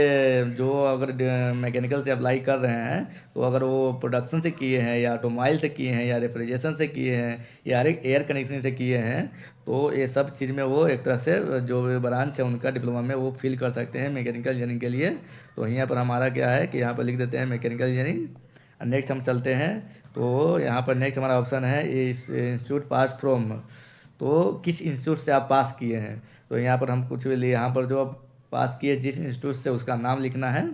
जो अगर मैकेनिकल से अप्लाई कर रहे हैं, तो अगर वो प्रोडक्शन से किए हैं या ऑटोमोबाइल से किए हैं या रेफ्रिजरेशन से किए हैं या एयर कंडीशनिंग से किए हैं, तो ये सब चीज़ में वो एक तरह से जो ब्रांच है उनका डिप्लोमा में वो फिल कर सकते हैं मैकेनिकल इंजीनियरिंग के लिए। तो यहाँ पर हमारा क्या है कि यहाँ पर लिख देते हैं मैकेनिकल इंजीनियरिंग। नेक्स्ट हम चलते हैं। तो यहाँ पर नेक्स्ट हमारा ऑप्शन है इस इंस्टीट्यूट पास फ्रॉम। तो किस इंस्टीट्यूट से आप पास किए हैं। तो यहाँ पर हम कुछ भी लिए, यहाँ पर जो आप पास किए जिस इंस्टीट्यूट से उसका नाम लिखना है।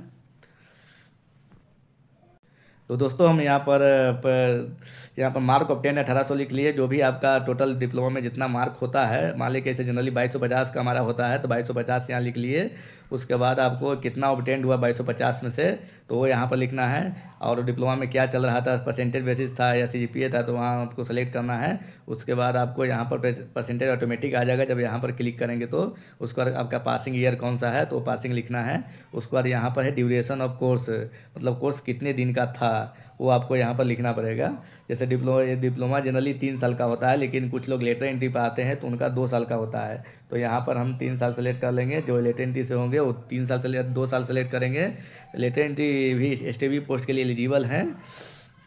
तो दोस्तों हम यहाँ पर मार्क ऑब्टेन 1800 लिख लिए। जो भी आपका टोटल डिप्लोमा में जितना मार्क होता है, मान लीजिए कैसे जनरली 2250 का हमारा होता है, तो 2250 यहाँ लिख लिए। उसके बाद आपको कितना ऑब्टेंड हुआ 2250 में से, तो वो यहाँ पर लिखना है। और डिप्लोमा में क्या चल रहा था, परसेंटेज बेसिस था या CGPA था, तो वहाँ आपको सेलेक्ट करना है। उसके बाद आपको यहाँ पर परसेंटेज ऑटोमेटिक आ जाएगा जब यहाँ पर क्लिक करेंगे। तो उसके बाद आपका पासिंग ईयर कौन सा है, तो पासिंग लिखना है। उसके बाद यहाँ पर है ड्यूरेशन ऑफ कोर्स, मतलब कोर्स कितने दिन का था, वो आपको यहाँ पर लिखना पड़ेगा। जैसे डिप्लोमा जनरली 3 साल का होता है, लेकिन कुछ लोग लेटर एंट्री पर आते हैं तो उनका 2 साल का होता है। तो यहाँ पर हम 3 साल सेलेक्ट कर लेंगे। जो लेटर एंट्री से होंगे वो 3 साल से 2 साल सेलेक्ट करेंगे। लेटर एंट्री भी STV पोस्ट के लिए एलिजिबल हैं।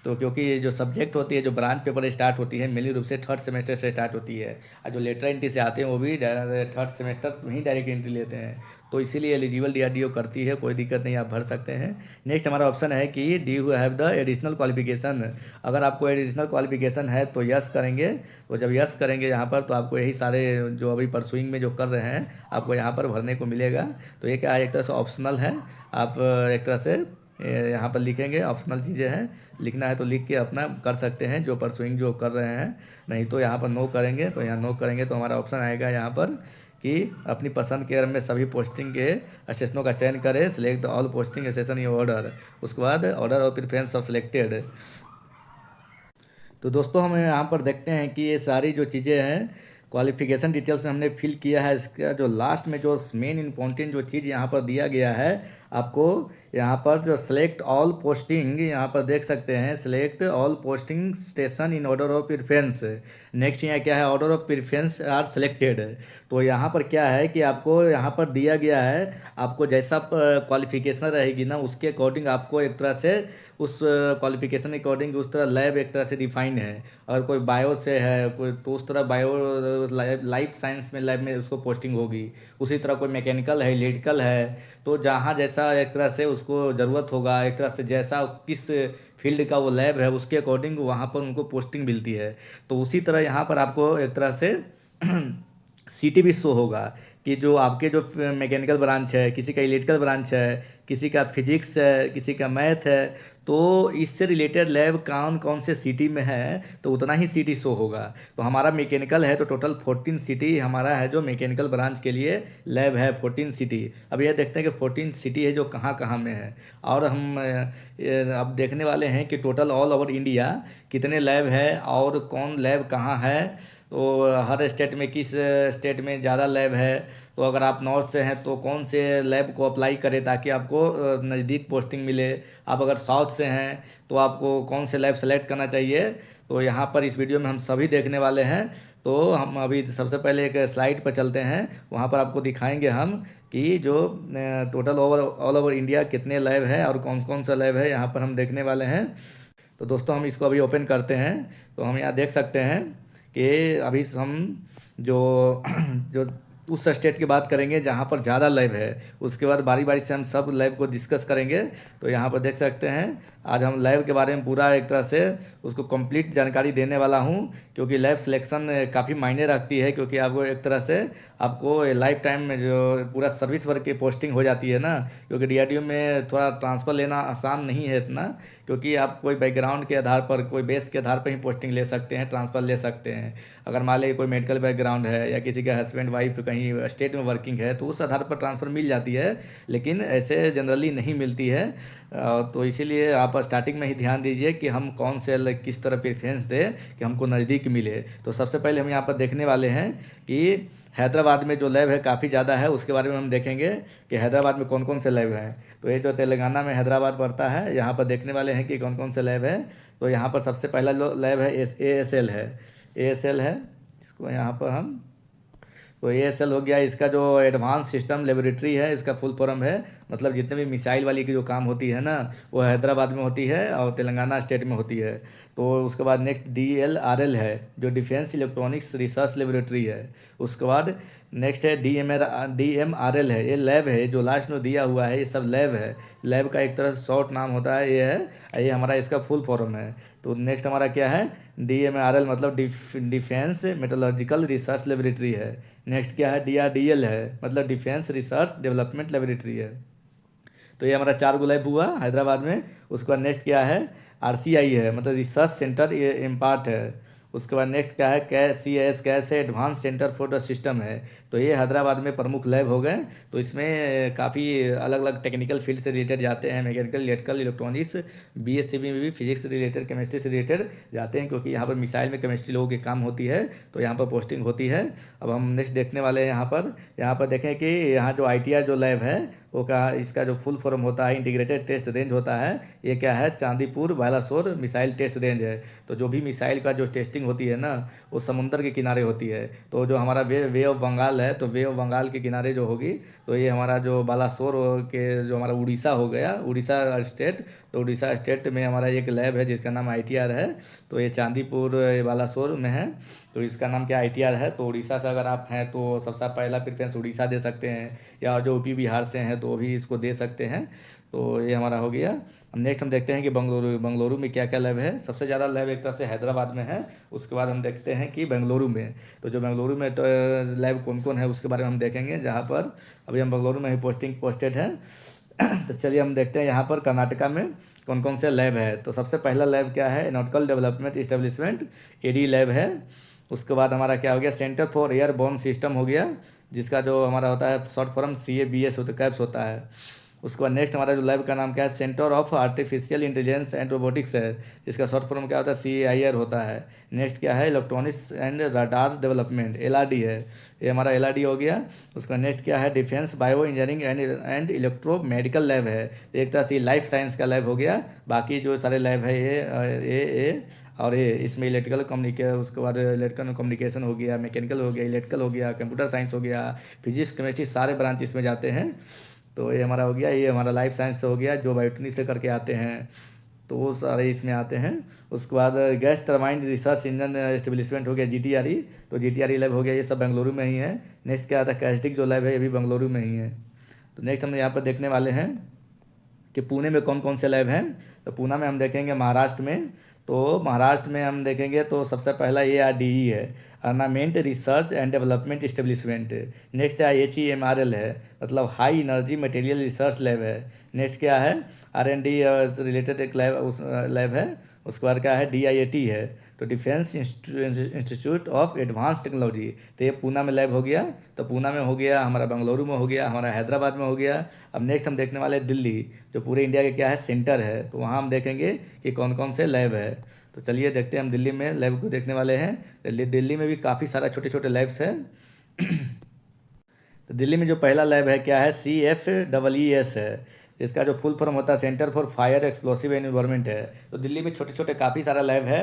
तो क्योंकि ये जो सब्जेक्ट होती है, जो ब्रांच पेपर स्टार्ट होती है मेनली रूप से 3rd सेमेस्टर से स्टार्ट होती है, और जो लेटर एंट्री से आते हैं वो भी 3rd सेमेस्टर में ही डायरेक्ट एंट्री लेते हैं। तो इसीलिए एलिजिबल DRDO करती है, कोई दिक्कत नहीं, आप भर सकते हैं। नेक्स्ट हमारा ऑप्शन है कि D you have the additional qualification. अगर आपको एडिशनल क्वालिफिकेशन है तो यस करेंगे। तो जब यस करेंगे यहाँ पर, तो आपको यही सारे जो अभी परसुइंग में जो कर रहे हैं आपको यहाँ पर भरने को मिलेगा। तो ये क्या है, एक तरह से ऑप्शनल है। आप एक तरह से यहाँ पर लिखेंगे, ऑप्शनल चीज़ें हैं, लिखना है तो लिख के अपना कर सकते हैं जो परसुइंग जो कर रहे हैं। नहीं तो यहाँ पर नो करेंगे। तो यहाँ नो करेंगे तो हमारा ऑप्शन आएगा यहाँ पर कि अपनी पसंद के क्रम में सभी पोस्टिंग के स्टेशनों का चयन करें, select all posting station in order. उसके बाद ऑर्डर और प्रेफरेंस ऑफ सिलेक्टेड। तो दोस्तों हम यहाँ पर देखते हैं कि ये सारी जो चीज़ें हैं क्वालिफिकेशन डिटेल्स में हमने फिल किया है। इसका जो लास्ट में जो मेन इंपॉर्टेंट जो चीज़ यहाँ पर दिया गया है आपको, यहाँ पर जो सेलेक्ट ऑल पोस्टिंग, यहाँ पर देख सकते हैं select all posting station in order of preference. Next यहाँ क्या है, order of preference are selected. तो यहाँ पर क्या है कि आपको यहाँ पर दिया गया है, आपको जैसा क्वालिफिकेशन रहेगी ना उसके अकॉर्डिंग आपको एक तरह से उस क्वालिफिकेशन के अकॉर्डिंग उस तरह लैब एक तरह से डिफाइन है। अगर कोई बायो से है कोई, तो उस तरह बायो लाइफ साइंस में लैब में उसको पोस्टिंग होगी। उसी तरह कोई मैकेनिकल है, इलेक्ट्रिकल है, तो जहाँ जैसा एक तरह से उसको ज़रूरत होगा, एक तरह से जैसा किस फील्ड का वो लैब है उसके अकॉर्डिंग वहाँ पर उनको पोस्टिंग मिलती है। तो उसी तरह यहाँ पर आपको एक तरह से सिटी भी शो होगा कि जो आपके जो मैकेनिकल ब्रांच है, किसी का इलेक्ट्रिकल ब्रांच है, किसी का फिजिक्स है, किसी का मैथ है, तो इससे रिलेटेड लैब कौन कौन से सिटी में है तो उतना ही सिटी शो होगा। तो हमारा मैकेनिकल है तो टोटल 14 सिटी हमारा है जो मैकेनिकल ब्रांच के लिए लैब है, 14 सिटी। अब ये देखते हैं कि 14 सिटी है जो कहाँ कहाँ में है। और हम अब देखने वाले हैं कि टोटल ऑल ओवर इंडिया कितने लैब है और कौन लैब कहाँ है। तो हर स्टेट में किस स्टेट में ज़्यादा लैब है, तो अगर आप नॉर्थ से हैं तो कौन से लैब को अप्लाई करें ताकि आपको नज़दीक पोस्टिंग मिले। आप अगर साउथ से हैं तो आपको कौन से लैब सेलेक्ट करना चाहिए। तो यहाँ पर इस वीडियो में हम सभी देखने वाले हैं। तो हम अभी सबसे पहले एक स्लाइड पर चलते हैं, वहाँ पर आपको दिखाएंगे हम कि जो टोटल ऑल ओवर इंडिया कितने लैब है और कौन कौन सा लैब है यहाँ पर हम देखने वाले हैं। तो दोस्तों हम इसको अभी ओपन करते हैं। तो हम यहाँ देख सकते हैं कि अभी हम जो जो उस स्टेट की बात करेंगे जहाँ पर ज़्यादा लैब है, उसके बाद बारी बारी से हम सब लैब को डिस्कस करेंगे। तो यहाँ पर देख सकते हैं आज हम लैब के बारे में पूरा एक तरह से उसको कंप्लीट जानकारी देने वाला हूँ, क्योंकि लैब सिलेक्शन काफ़ी मायने रखती है, क्योंकि आपको एक तरह से आपको लाइफ टाइम में जो पूरा सर्विस वर्क की पोस्टिंग हो जाती है ना। क्योंकि डीआरडीओ में थोड़ा ट्रांसफ़र लेना आसान नहीं है इतना, क्योंकि आप कोई बैकग्राउंड के आधार पर, कोई बेस के आधार पर ही पोस्टिंग ले सकते हैं, ट्रांसफ़र ले सकते हैं। अगर मान लीजिए कोई मेडिकल बैकग्राउंड है या किसी का हस्बैंड वाइफ कहीं स्टेट में वर्किंग है तो उस आधार पर ट्रांसफ़र मिल जाती है, लेकिन ऐसे जनरली नहीं मिलती है। तो इसीलिए आप स्टार्टिंग में ही ध्यान दीजिए कि हम कौन से किस तरह प्रेफरेंस दें कि हमको नज़दीक मिले। तो सबसे पहले हम यहाँ पर देखने वाले हैं कि हैदराबाद में जो लैब है काफ़ी ज़्यादा है, उसके बारे में हम देखेंगे कि हैदराबाद में कौन कौन से लैब हैं। तो ये जो तेलंगाना में हैदराबाद पड़ता है, यहाँ पर देखने वाले हैं कि कौन कौन से लैब है। तो यहाँ पर सबसे पहला लैब है ASL है, ASL है। इसको यहाँ पर हम, तो ASL हो गया। इसका जो एडवांस सिस्टम लेबोरेटरी है, इसका फुल फॉर्म है, मतलब जितने भी मिसाइल वाली की जो काम होती है ना वो हैदराबाद में होती है और तेलंगाना स्टेट में होती है। तो उसके बाद नेक्स्ट DLRL है जो डिफेंस इलेक्ट्रॉनिक्स रिसर्च लेबोरेटरी है। उसके बाद नेक्स्ट है DMRL है, ये लैब है जो लास्ट में दिया हुआ है, ये सब लैब है। लैब का एक तरह से शॉर्ट नाम होता है, ये है, ये हमारा इसका फुल फॉर्म है। तो नेक्स्ट हमारा क्या है, DMRL मतलब डिफेंस मेट्रोलॉजिकल रिसर्च लेबोरेटरी है। नेक्स्ट क्या है, DRDL है, मतलब डिफेंस रिसर्च डेवलपमेंट लेबोरेटरी है। तो ये हमारा 4 लैब हुआ हैदराबाद में। उसके बाद नेक्स्ट क्या है, RCI है, मतलब रिसर्च सेंटर इम्पार्ट है। उसके बाद नेक्स्ट क्या है, CAS कैस है, advance centre for the system है। तो ये हैदराबाद में प्रमुख लैब हो गए। तो इसमें काफ़ी अलग अलग टेक्निकल फील्ड से रिलेटेड जाते हैं, मैकेनिकल, इलेक्ट्रिकल, इलेक्ट्रॉनिक्स, BSc में भी फिजिक्स से रिलेटेड, केमिस्ट्री से रिलेटेड जाते हैं, क्योंकि यहाँ पर मिसाइल में केमिस्ट्री लोगों के काम होती है, तो यहाँ पर पोस्टिंग होती है। अब हम नेक्स्ट देखने वाले हैं यहाँ पर देखें कि यहाँ जो ITR जो लैब है वो का इसका जो फुल फॉर्म होता है इंटीग्रेटेड टेस्ट रेंज होता है। ये क्या है, Chandipur Balasore missile test range है। तो जो भी मिसाइल का जो टेस्टिंग होती है ना वो समुंदर के किनारे होती है। तो जो हमारा वे ऑफ बंगाल है, तो वे ऑफ बंगाल के किनारे जो होगी, तो ये हमारा जो बालासोर के जो हमारा उड़ीसा हो गया, उड़ीसा स्टेट। तो उड़ीसा स्टेट में हमारा एक लैब है जिसका नाम ITR है। तो ये चांदीपुर बालासोर में है, तो इसका नाम क्या ITR है। तो उड़ीसा से अगर आप हैं तो सबसे पहला प्रेफरेंस उड़ीसा दे सकते हैं, या जो UP बिहार से हैं तो भी इसको दे सकते हैं। तो ये हमारा हो गया। अब नेक्स्ट हम देखते हैं कि बंगलुरु में क्या क्या लैब है। सबसे ज़्यादा लैब एक तरह से हैदराबाद में है। उसके बाद हम देखते हैं कि बेंगलुरु में, तो जो बेंगलुरु में तो लैब कौन कौन है उसके बारे में हम देखेंगे, जहाँ पर अभी हम बेंगलुरु में ही पोस्टेड है। तो चलिए हम देखते हैं यहाँ पर कर्नाटका में कौन कौन से लैब है। तो सबसे पहला लैब क्या है, analytical development establishment, AD lab है। उसके बाद हमारा क्या हो गया, सेंटर फॉर एयरबोर्न सिस्टम हो गया, जिसका जो हमारा होता है शॉर्ट फॉर्म CABS होता है, कैप्स होता है। उसके बाद नेक्स्ट हमारा जो लैब का नाम क्या है, centre of artificial intelligence and robotics है, जिसका शॉर्ट फॉर्म क्या होता है, CAIR होता है। नेक्स्ट क्या है, electronics and radar development, LRD है, ये हमारा LRD हो गया। उसका नेक्स्ट क्या है, defence bio engineering and electro medical lab है, एक तरह से लाइफ साइंस का लैब हो गया। बाकी जो सारे लैब है ये और ये इसमें इलेक्ट्रिकल कम्युनिकेशन, उसके बाद इलेक्ट्रिकल कम्युनिकेशन हो गया, मैकेनिकल हो गया, इलेक्ट्रिकल हो गया, कंप्यूटर साइंस हो गया, फिजिक्स केमिस्ट्री सारे ब्रांच इसमें जाते हैं। तो ये हमारा हो गया, ये हमारा लाइफ साइंस से हो गया, जो बायोटनी से करके आते हैं, तो वो सारे इसमें आते हैं। उसके बाद gas turbine research engine establishment हो गया, GTRE, तो GTRE लैब हो गया, ये सब बेंगलुरु में ही है। नेक्स्ट क्या आता है, कैस्टिक जो लैब है ये भी बेंगलुरु में ही है। तो नेक्स्ट हम यहाँ पर देखने वाले हैं कि पुणे में कौन कौन से लैब हैं। तो पुणे में हम देखेंगे महाराष्ट्र में, तो महाराष्ट्र में हम देखेंगे तो सबसे पहला ARDE है, armament research and development establishment. Next है HEMRL है, मतलब high energy material research lab है। नेक्स्ट क्या है, R&D रिलेटेड एक लैब, उस लैब है। उसके बाद क्या है, DIAT है, तो defence institute of advance technology. तो ये पूना में लैब हो गया, तो पूना में हो गया, हमारा बेंगलुरु में हो गया, हमारा हैदराबाद में हो गया। अब नेक्स्ट हम देखने वाले हैं दिल्ली, जो पूरे इंडिया के क्या है सेंटर है, तो वहाँ हम देखेंगे कि कौन कौन से लैब है। तो चलिए देखते हैं, हम दिल्ली में लैब को देखने वाले हैं। दिल्ली में भी काफ़ी सारा छोटे छोटे लैब्स हैं। तो दिल्ली में जो पहला लैब है क्या है, CFEES है। इसका जो फुल फॉर्म होता है centre for fire explosive environment है। तो दिल्ली में छोटे छोटे काफ़ी सारा लैब है।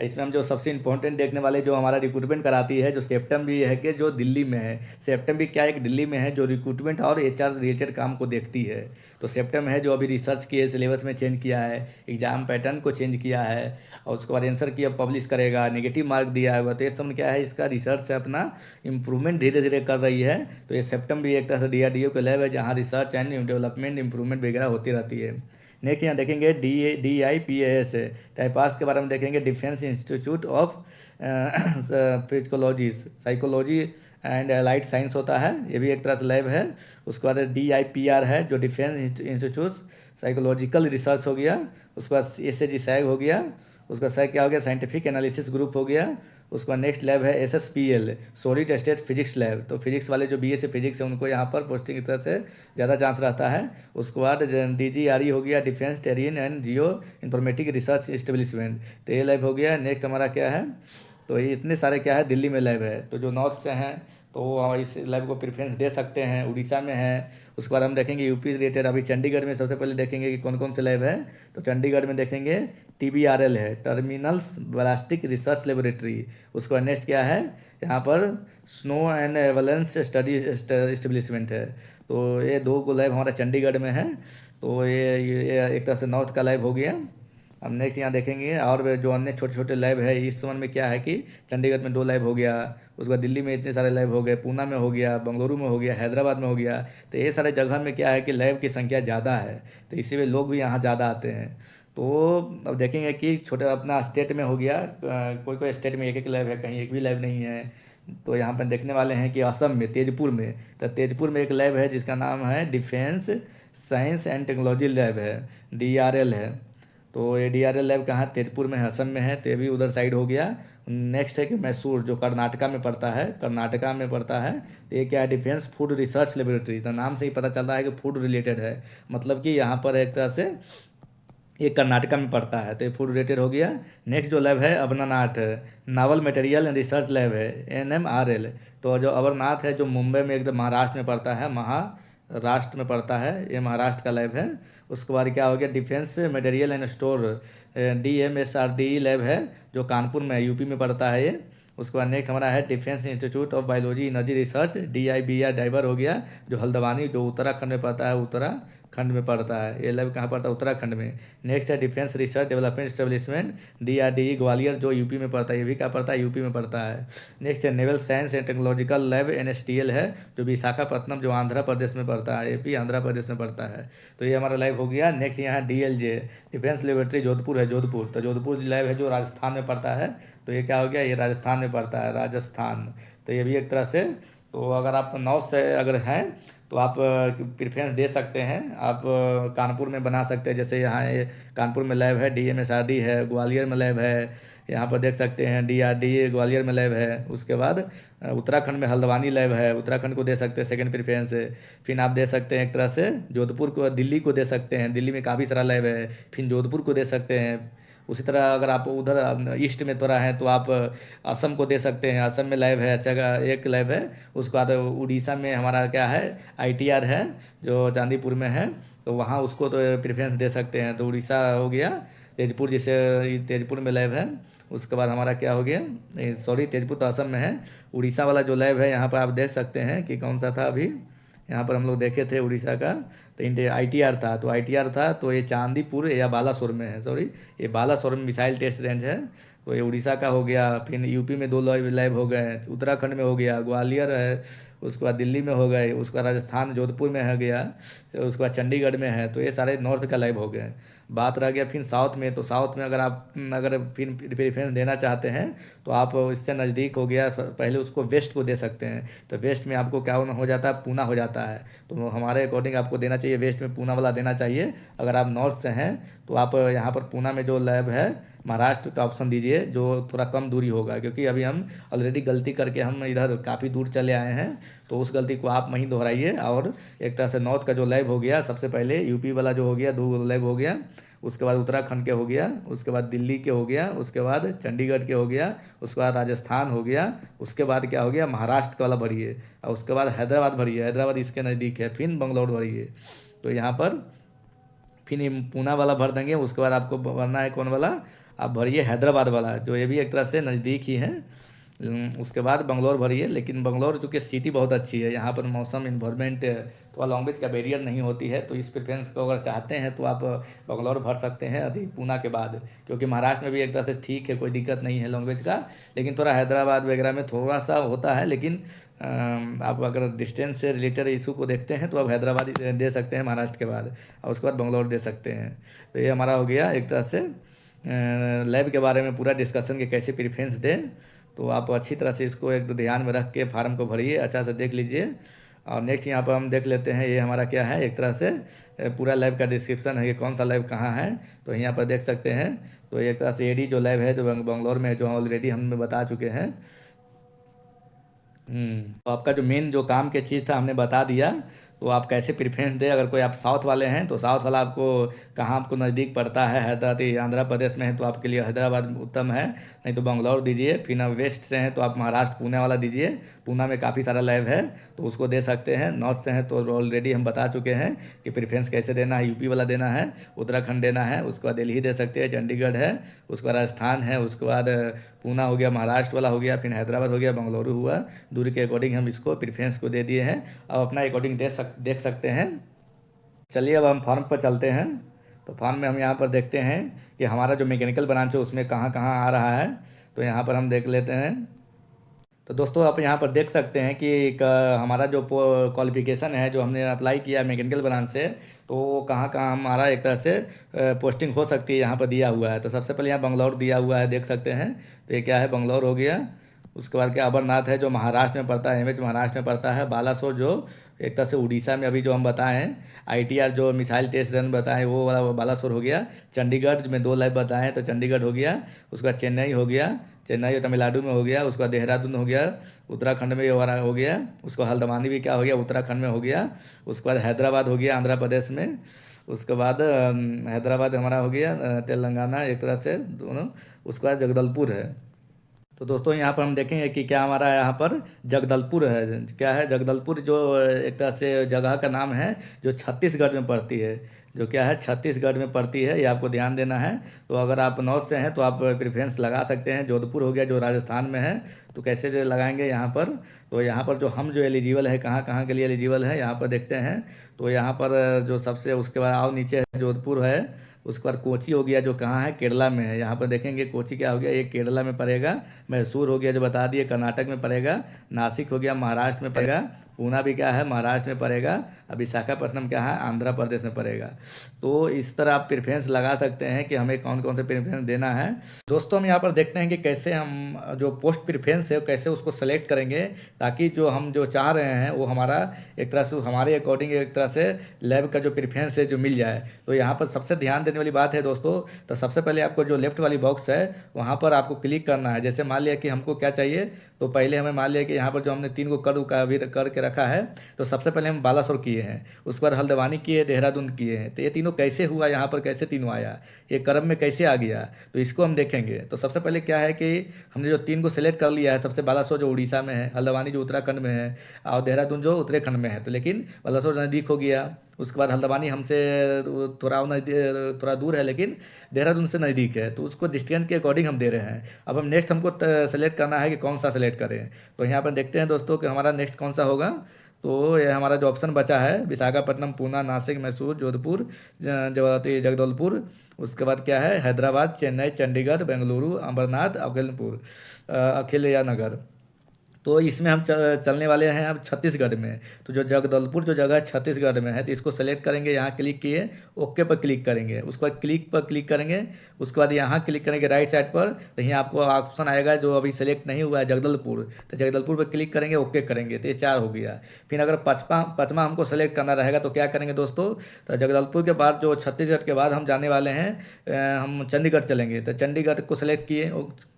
इसमें हम जो सबसे इंपॉर्टेंट देखने वाले, जो हमारा रिक्रूटमेंट कराती है, जो सेप्टम भी है कि जो दिल्ली में है। सेप्टम भी क्या एक दिल्ली में है, जो रिक्रूटमेंट और HR रिलेटेड काम को देखती है। तो सेप्टम है जो अभी रिसर्च किए, सिलेबस में चेंज किया है, एग्जाम पैटर्न को चेंज किया है, और उसके बाद आंसर की अब पब्लिश करेगा, नेगेटिव मार्क दिया है। तो ये सब क्या है, इसका रिसर्च से अपना इम्प्रूवमेंट धीरे धीरे कर रही है। तो ये सेप्टम भी एक तरह से DRDO के लैब है, जहाँ रिसर्च एंड डेवलपमेंट इंप्रूवमेंट वगैरह होती रहती है। नेक्स्ट यहाँ देखेंगे DIPAS है, टाइपास के बारे में देखेंगे, defence institute of physiology psychology and allied science होता है, ये भी एक तरह से लैब है। उसके बाद DIPR है, जो डिफेंस इंस्टीट्यूट साइकोलॉजिकल रिसर्च हो गया। उसके बाद SAG हो गया। उसका सैग क्या हो गया, साइंटिफिक एनालिसिस ग्रुप हो गया। उसका नेक्स्ट लैब है SSPL, solid state physics lab. तो फिजिक्स वाले जो BSc फिजिक्स है, उनको यहाँ पर पोस्टिंग की तरह से ज़्यादा चांस रहता है। उसके बाद DGRE हो गया, defence terrain and geo informatic research establishment. तो ये लैब हो गया। नेक्स्ट हमारा क्या है, तो ये इतने सारे क्या है दिल्ली में लैब है। तो जो नॉर्थ से हैं तो इस लैब को प्रेफरेंस दे सकते हैं। उड़ीसा में है। उसके बाद हम देखेंगे यूपी रिलेटेड, अभी चंडीगढ़ में सबसे पहले देखेंगे कि कौन कौन से लैब है। तो चंडीगढ़ में देखेंगे TBRL है, टर्मिनल्स ब्लास्टिक रिसर्च लेबोरेटरी। उसका नेक्स्ट क्या है, यहाँ पर snow and avalanche study establishment है। तो ये दो को लैब हमारा चंडीगढ़ में है। तो ये एक तरह से नॉर्थ का लैब हो गया। अब नेक्स्ट यहाँ देखेंगे और जो अन्य छोटे छोटे लैब है, इस समय में क्या है कि चंडीगढ़ में 2 लैब हो गया। उसके बाद दिल्ली में इतने सारे लैब हो गए, पूना में हो गया, बेंगलुरु में हो गया, हैदराबाद में हो गया। तो ये सारे जगह में क्या है कि लैब की संख्या ज़्यादा है, तो इसी में लोग भी यहाँ ज़्यादा आते हैं। तो अब देखेंगे कि छोटे अपना स्टेट में हो गया, कोई कोई स्टेट में एक एक लैब है, कहीं एक भी लैब नहीं है। तो यहाँ पर देखने वाले हैं कि असम में तेजपुर में, तो तेजपुर में एक लैब है जिसका नाम है defence science and technology lab है, DRL है। तो ये DRL लैब कहाँ है, तेजपुर में है, असम में है। तो ये भी उधर साइड हो गया। नेक्स्ट है कि मैसूर, जो कर्नाटका में पड़ता है, कर्नाटका में पड़ता है। तो ये क्या है, डिफेंस फूड रिसर्च लेबोरेटरी। तो नाम से ही पता चल रहा है कि फूड रिलेटेड है, मतलब कि यहाँ पर एक तरह से ये कर्नाटका में पड़ता है। तो ये फूड रिलेटेड हो गया। नेक्स्ट जो लैब है अमरनाथ है, novel material and research lab है, NMRL। तो जो अमरनाथ है, जो मुंबई में एकदम महाराष्ट्र में पड़ता है, महाराष्ट्र में पड़ता है, ये महाराष्ट्र का लैब है। उसके बाद क्या हो गया, defence material and store, DMSRDE lab है, जो कानपुर में UP में पड़ता है ये। उसके बाद नेक्स्ट हमारा है defence institute of biology energy research, DIBR डाइवर हो गया, जो हल्द्वानी, जो उत्तराखंड में पड़ता है, उत्तराखंड में पड़ता है। ये लैब कहाँ पड़ता है, उत्तराखंड में। नेक्स्ट है defence research development establishment, DRDE Gwalior, जो UP में पड़ता है, ये भी क्या पड़ता है, UP में पड़ता है। नेक्स्ट है naval science and technological lab, NSTL है, जो विशाखापट्टनम, जो आंध्र प्रदेश में पड़ता है, AP आंध्र प्रदेश में पड़ता है। तो ये हमारा लैब हो गया। नेक्स्ट यहाँ DLJ डिफेंस लेबोरेटरी जोधपुर है, जोधपुर। तो जोधपुर लैब है जो राजस्थान में पड़ता है। तो ये क्या हो गया, ये राजस्थान में पड़ता है, राजस्थान। तो ये भी एक तरह से, तो अगर आप नॉर्थ से अगर हैं तो आप प्रेफरेंस दे सकते हैं। आप कानपुर में बना सकते हैं, जैसे यहाँ ये कानपुर में लैब है, DMSRD है, ग्वालियर में लैब है, यहाँ पर देख सकते हैं DRDE ग्वालियर में लैब है। उसके बाद उत्तराखंड में हल्द्वानी लैब है, उत्तराखंड को दे सकते हैं सेकंड प्रेफरेंस। फिर आप दे सकते हैं एक तरह से जोधपुर को, दिल्ली को दे सकते हैं, दिल्ली में काफ़ी सारा लैब है। फिर जोधपुर को दे सकते हैं। उसी तरह अगर आप उधर ईस्ट में थोड़ा है तो आप असम को दे सकते हैं, असम में लैब है, अच्छा का एक लैब है। उसके बाद उड़ीसा में हमारा क्या है, ITR है, जो चांदीपुर में है। तो वहाँ उसको तो प्रेफरेंस दे सकते हैं। तो उड़ीसा हो गया, तेजपुर, जैसे तेजपुर में लैब है। उसके बाद हमारा क्या हो गया, नहीं सॉरी, तेजपुर तो असम में है। उड़ीसा वाला जो लैब है, यहाँ पर आप देख सकते हैं कि कौन सा था अभी, यहाँ पर हम लोग देखे थे उड़ीसा का। तो ITR था, तो ITR था, तो ये चांदीपुर या बालासोर में है, सॉरी, ये बालासोर में मिसाइल टेस्ट रेंज है। तो ये उड़ीसा का हो गया। फिर UP में 2 लैब हो गए, उत्तराखंड में हो गया, ग्वालियर है, उसके बाद दिल्ली में हो गए, उसके बाद राजस्थान जोधपुर में है गया, तो उसके बाद चंडीगढ़ में है। तो ये सारे नॉर्थ का लाइव हो गए। बात रह गया फिर साउथ में, तो साउथ में अगर आप अगर फिर प्रेफरेंस देना चाहते हैं तो आप इससे नज़दीक हो गया, पहले उसको वेस्ट को दे सकते हैं। तो वेस्ट में आपको क्या हो जाता है, पूना हो जाता है। तो हमारे अकॉर्डिंग आपको देना चाहिए वेस्ट में पूना वाला देना चाहिए। अगर आप नॉर्थ से हैं तो आप यहाँ पर पूना में जो लैब है महाराष्ट्र का ऑप्शन दीजिए, जो थोड़ा कम दूरी होगा, क्योंकि अभी हम ऑलरेडी गलती करके हम इधर काफ़ी दूर चले आए हैं। तो उस गलती को आप नहीं दोहराइए। और एक तरह से नॉर्थ का जो लैब हो गया, सबसे पहले यूपी वाला जो हो गया, 2 लैब हो गया, उसके बाद उत्तराखंड के हो गया, उसके बाद दिल्ली के हो गया, उसके बाद चंडीगढ़ के हो गया, उसके बाद राजस्थान हो गया, उसके बाद क्या हो गया, महाराष्ट्र वाला भरिए, और उसके बाद हैदराबाद भरिए, हैदराबाद इसके नज़दीक है, फिर बंगलौर भरिए। तो यहाँ पर फिर ये पूना वाला भर देंगे। उसके बाद आपको भरना है कौन वाला, आप भरिए हैदराबाद वाला, जो ये भी एक तरह से नज़दीक ही है। उसके बाद बंगलौर भरिए। लेकिन बंगलौर चूँकि सिटी बहुत अच्छी है, यहाँ पर मौसम इन्वायरमेंट थोड़ा लैंग्वेज का बैरियर नहीं होती है, तो इस प्रेफरेंस को अगर चाहते हैं तो आप बंगलौर भर सकते हैं अधिक पूना के बाद, क्योंकि महाराष्ट्र में भी एक तरह से ठीक है, कोई दिक्कत नहीं है लैंग्वेज का। लेकिन थोड़ा हैदराबाद वगैरह में थोड़ा सा होता है। लेकिन आप अगर डिस्टेंस से रिलेटेड इशू को देखते हैं तो आप हैदराबाद दे सकते हैं महाराष्ट्र के बाद, और उसके बाद बंगलौर दे सकते हैं। तो ये हमारा हो गया एक तरह से लैब के बारे में पूरा डिस्कशन के कैसे प्रेफरेंस दें। तो आप अच्छी तरह से इसको एक ध्यान में रख के फार्म को भरिए, अच्छा से देख लीजिए। और नेक्स्ट यहाँ पर हम देख लेते हैं, ये हमारा क्या है, एक तरह से पूरा लैब का डिस्क्रिप्शन है कि कौन सा लैब कहाँ है। तो यहाँ पर देख सकते हैं। तो एक तरह से एडी जो लैब है जो बंगलौर में है, जो ऑलरेडी हम बता चुके हैं। तो आपका जो मेन जो काम की चीज़ था हमने बता दिया। तो आप कैसे प्रेफरेंस दें, अगर कोई आप साउथ वाले हैं तो साउथ वाला आपको कहाँ आपको नज़दीक पड़ता है, हैदराबाद आंध्र प्रदेश में है तो आपके लिए हैदराबाद उत्तम है, नहीं तो बंगलौर दीजिए। फिर आप वेस्ट से हैं तो आप महाराष्ट्र पुणे वाला दीजिए, पूना में काफ़ी सारा लैब है तो उसको दे सकते हैं। नॉर्थ से हैं तो ऑलरेडी हम बता चुके हैं कि प्रेफरेंस कैसे देना है, यूपी वाला देना है, उत्तराखंड देना है, उसके बाद दिल्ली दे सकते हैं, चंडीगढ़ है, उसके बाद राजस्थान है, उसके बाद पूना हो गया, महाराष्ट्र वाला हो गया, फिर हैदराबाद हो गया, बंगलुरु हुआ। दूरी के अकॉर्डिंग हम इसको प्रेफरेंस को दे दिए हैं। अब अपना अकॉर्डिंग देख सकते हैं। चलिए अब हम फॉर्म पर चलते हैं। तो फॉर्म में हम यहाँ पर देखते हैं कि हमारा जो मैकेनिकल ब्रांच है उसमें कहाँ कहाँ आ रहा है। तो यहाँ पर हम देख लेते हैं। तो दोस्तों आप यहाँ पर देख सकते हैं कि हमारा जो क्वालिफिकेशन है जो हमने अप्लाई किया मैकेनिकल ब्रांच से, तो वो कहाँ कहाँ हमारा एक तरह से पोस्टिंग हो सकती है यहाँ पर दिया हुआ है। तो सबसे पहले यहाँ बंगलौर दिया हुआ है, देख सकते हैं। तो ये क्या है, बंगलौर हो गया। उसके बाद क्या अमरनाथ है जो महाराष्ट्र में पड़ता है, एमएच महाराष्ट्र में पड़ता है। बालासोर जो एक तरह से उड़ीसा में अभी जो हम बताएं, आईटीआर जो मिसाइल टेस्ट रन बताएं वो वाला बालासोर हो गया। चंडीगढ़ में 2 लैब बताएं तो चंडीगढ़ हो गया। उसके बाद चेन्नई हो गया, चेन्नई तमिलनाडु में हो गया। उसके बाद देहरादून हो गया, उत्तराखंड में हो गया। उसको हल्द्वानी भी क्या हो गया, उत्तराखंड में हो गया। उसके बाद हैदराबाद हो गया आंध्र प्रदेश में। उसके बाद हैदराबाद हमारा हो गया तेलंगाना एक तरह से दोनों। उसके बाद जगदलपुर है। तो दोस्तों यहाँ पर हम देखेंगे कि क्या हमारा यहाँ पर जगदलपुर है, क्या है जगदलपुर, जो एक तरह से जगह का नाम है जो छत्तीसगढ़ में पड़ती है, जो क्या है छत्तीसगढ़ में पड़ती है, ये आपको ध्यान देना है। तो अगर आप नॉर्थ से हैं तो आप प्रेफरेंस लगा सकते हैं। जोधपुर हो गया जो राजस्थान में है, तो कैसे जो लगाएंगे यहाँ पर, तो यहाँ पर जो हम जो एलिजिबल है, कहाँ कहाँ के लिए एलिजिबल है यहाँ पर देखते हैं। तो यहाँ पर जो सबसे उसके बाद आओ नीचे है जोधपुर है। उसके बाद कोची हो गया जो कहाँ है, केरला में है। यहाँ पर देखेंगे कोची क्या हो गया, ये केरला में पड़ेगा। मैसूर हो गया जो बता दिए कर्नाटक में पड़ेगा। नासिक हो गया महाराष्ट्र में पड़ेगा। पूना भी क्या है महाराष्ट्र में पड़ेगा। अब विशाखापट्टनम क्या है आंध्र प्रदेश में पड़ेगा। तो इस तरह आप प्रेफरेंस लगा सकते हैं कि हमें कौन कौन से प्रेफरेंस देना है। दोस्तों हम यहाँ पर देखते हैं कि कैसे हम जो पोस्ट प्रेफरेंस है कैसे उसको सेलेक्ट करेंगे, ताकि जो हम जो चाह रहे हैं वो हमारा एक तरह से हमारे अकॉर्डिंग एक तरह से लैब का जो प्रेफरेंस है जो मिल जाए। तो यहाँ पर सबसे ध्यान देने वाली बात है दोस्तों, तो सबसे पहले आपको जो लेफ्ट वाली बॉक्स है वहाँ पर आपको क्लिक करना है। जैसे मान लिया कि हमको क्या चाहिए, तो पहले हमें मान लिया कि यहाँ पर जो हमने 3 को करके रखा है, तो सबसे पहले हम बालासोर किए हैं, उसके बाद हल्द्वानी किए, देहरादून किए हैं। तो ये तीनों कैसे हुआ, यहाँ पर कैसे तीनों आया, ये क्रम में कैसे आ गया, तो इसको हम देखेंगे। तो सबसे पहले क्या है कि हमने जो 3 को सिलेक्ट कर लिया है, सबसे बालासोर जो उड़ीसा में है, हल्द्वानी जो उत्तराखंड में है, और देहरादून जो उत्तराखंड में है। तो लेकिन बालासोर नज़दीक हो गया। उसके बाद हल्द्वानी हमसे थोड़ा दूर है, लेकिन देहरादून से नज़दीक है, तो उसको डिस्टेंस के अकॉर्डिंग हम दे रहे हैं। अब हम नेक्स्ट हमको सेलेक्ट करना है कि कौन सा सेलेक्ट करें। तो यहाँ पर देखते हैं दोस्तों कि हमारा नेक्स्ट कौन सा होगा। तो ये हमारा जो ऑप्शन बचा है विशाखापट्टनम, पूना, नासिक, मैसूर, जोधपुर, जगदलपुर, उसके बाद क्या है हैदराबाद, चेन्नई, चंडीगढ़, बेंगलुरु, अमरनाथ, अखिल या नगर। तो इसमें हम चलने वाले हैं अब छत्तीसगढ़ में। तो जो जगदलपुर जो जगह छत्तीसगढ़ में है, तो इसको सेलेक्ट करेंगे, यहाँ क्लिक किए, ओके पर क्लिक करेंगे, उसके बाद क्लिक पर क्लिक करेंगे, उसके बाद यहाँ क्लिक करेंगे राइट साइड पर, तो यहाँ आपको ऑप्शन आएगा जो अभी सेलेक्ट नहीं हुआ है जगदलपुर, तो जगदलपुर पर क्लिक करेंगे, ओके करेंगे, तो ये 4 हो गया। फिर अगर पाँचवा हमको सेलेक्ट करना रहेगा तो क्या करेंगे दोस्तों, तो जगदलपुर के बाद जो छत्तीसगढ़ के बाद हम जाने वाले हैं, हम चंडीगढ़ चलेंगे, तो चंडीगढ़ को सेलेक्ट किए,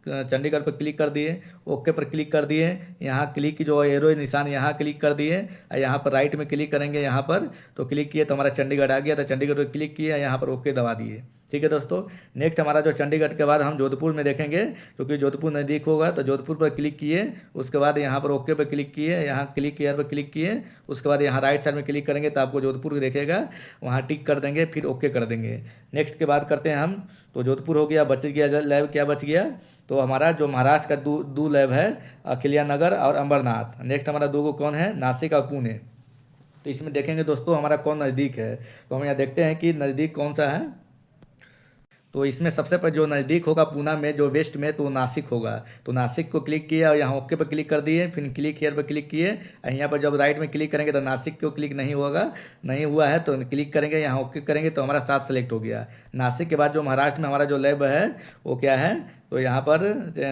चंडीगढ़ पर क्लिक कर दिए, ओके पर क्लिक कर दिए, यहाँ क्लिक की जो एरो निशान यहाँ क्लिक कर दिए, यहाँ पर राइट में क्लिक करेंगे, यहाँ पर तो क्लिक किए तो हमारा चंडीगढ़ आ गया, तो चंडीगढ़ पर क्लिक किया, यहाँ पर ओके दबा दिए। ठीक है दोस्तों, नेक्स्ट हमारा जो चंडीगढ़ के बाद हम जोधपुर में देखेंगे, क्योंकि जोधपुर नज़दीक होगा, तो जोधपुर पर क्लिक किए, उसके बाद यहाँ पर ओके पर क्लिक किए, यहाँ क्लिक किया पर क्लिक किए, उसके बाद यहाँ राइट साइड में क्लिक करेंगे तो आपको जोधपुर देखेगा, वहाँ टिक कर देंगे, फिर ओके कर देंगे। नेक्स्ट के बाद करते हैं हम, तो जोधपुर हो गया, बच गया लैब, क्या बच गया, तो हमारा जो महाराष्ट्र का दो लैब है, अखिलियानगर और अंबरनाथ। नेक्स्ट हमारा दो कौन है, नासिक और पुणे। तो इसमें देखेंगे दोस्तों हमारा कौन नज़दीक है, तो हम यहाँ देखते हैं कि नज़दीक कौन सा है। तो इसमें सबसे पहले जो नज़दीक होगा पूना में, जो वेस्ट में, तो नासिक होगा, तो नासिक को क्लिक किया और यहाँ ओके पर क्लिक कर दिए, फिर क्लिक हियर पर क्लिक किए, यहाँ पर जब राइट में क्लिक करेंगे तो नासिक को क्लिक नहीं होगा, नहीं हुआ है तो क्लिक करेंगे, यहाँ ओके करेंगे तो हमारा 7 सेलेक्ट हो गया। नासिक के बाद जो महाराष्ट्र में हमारा जो लैब है वो क्या है, तो यहाँ पर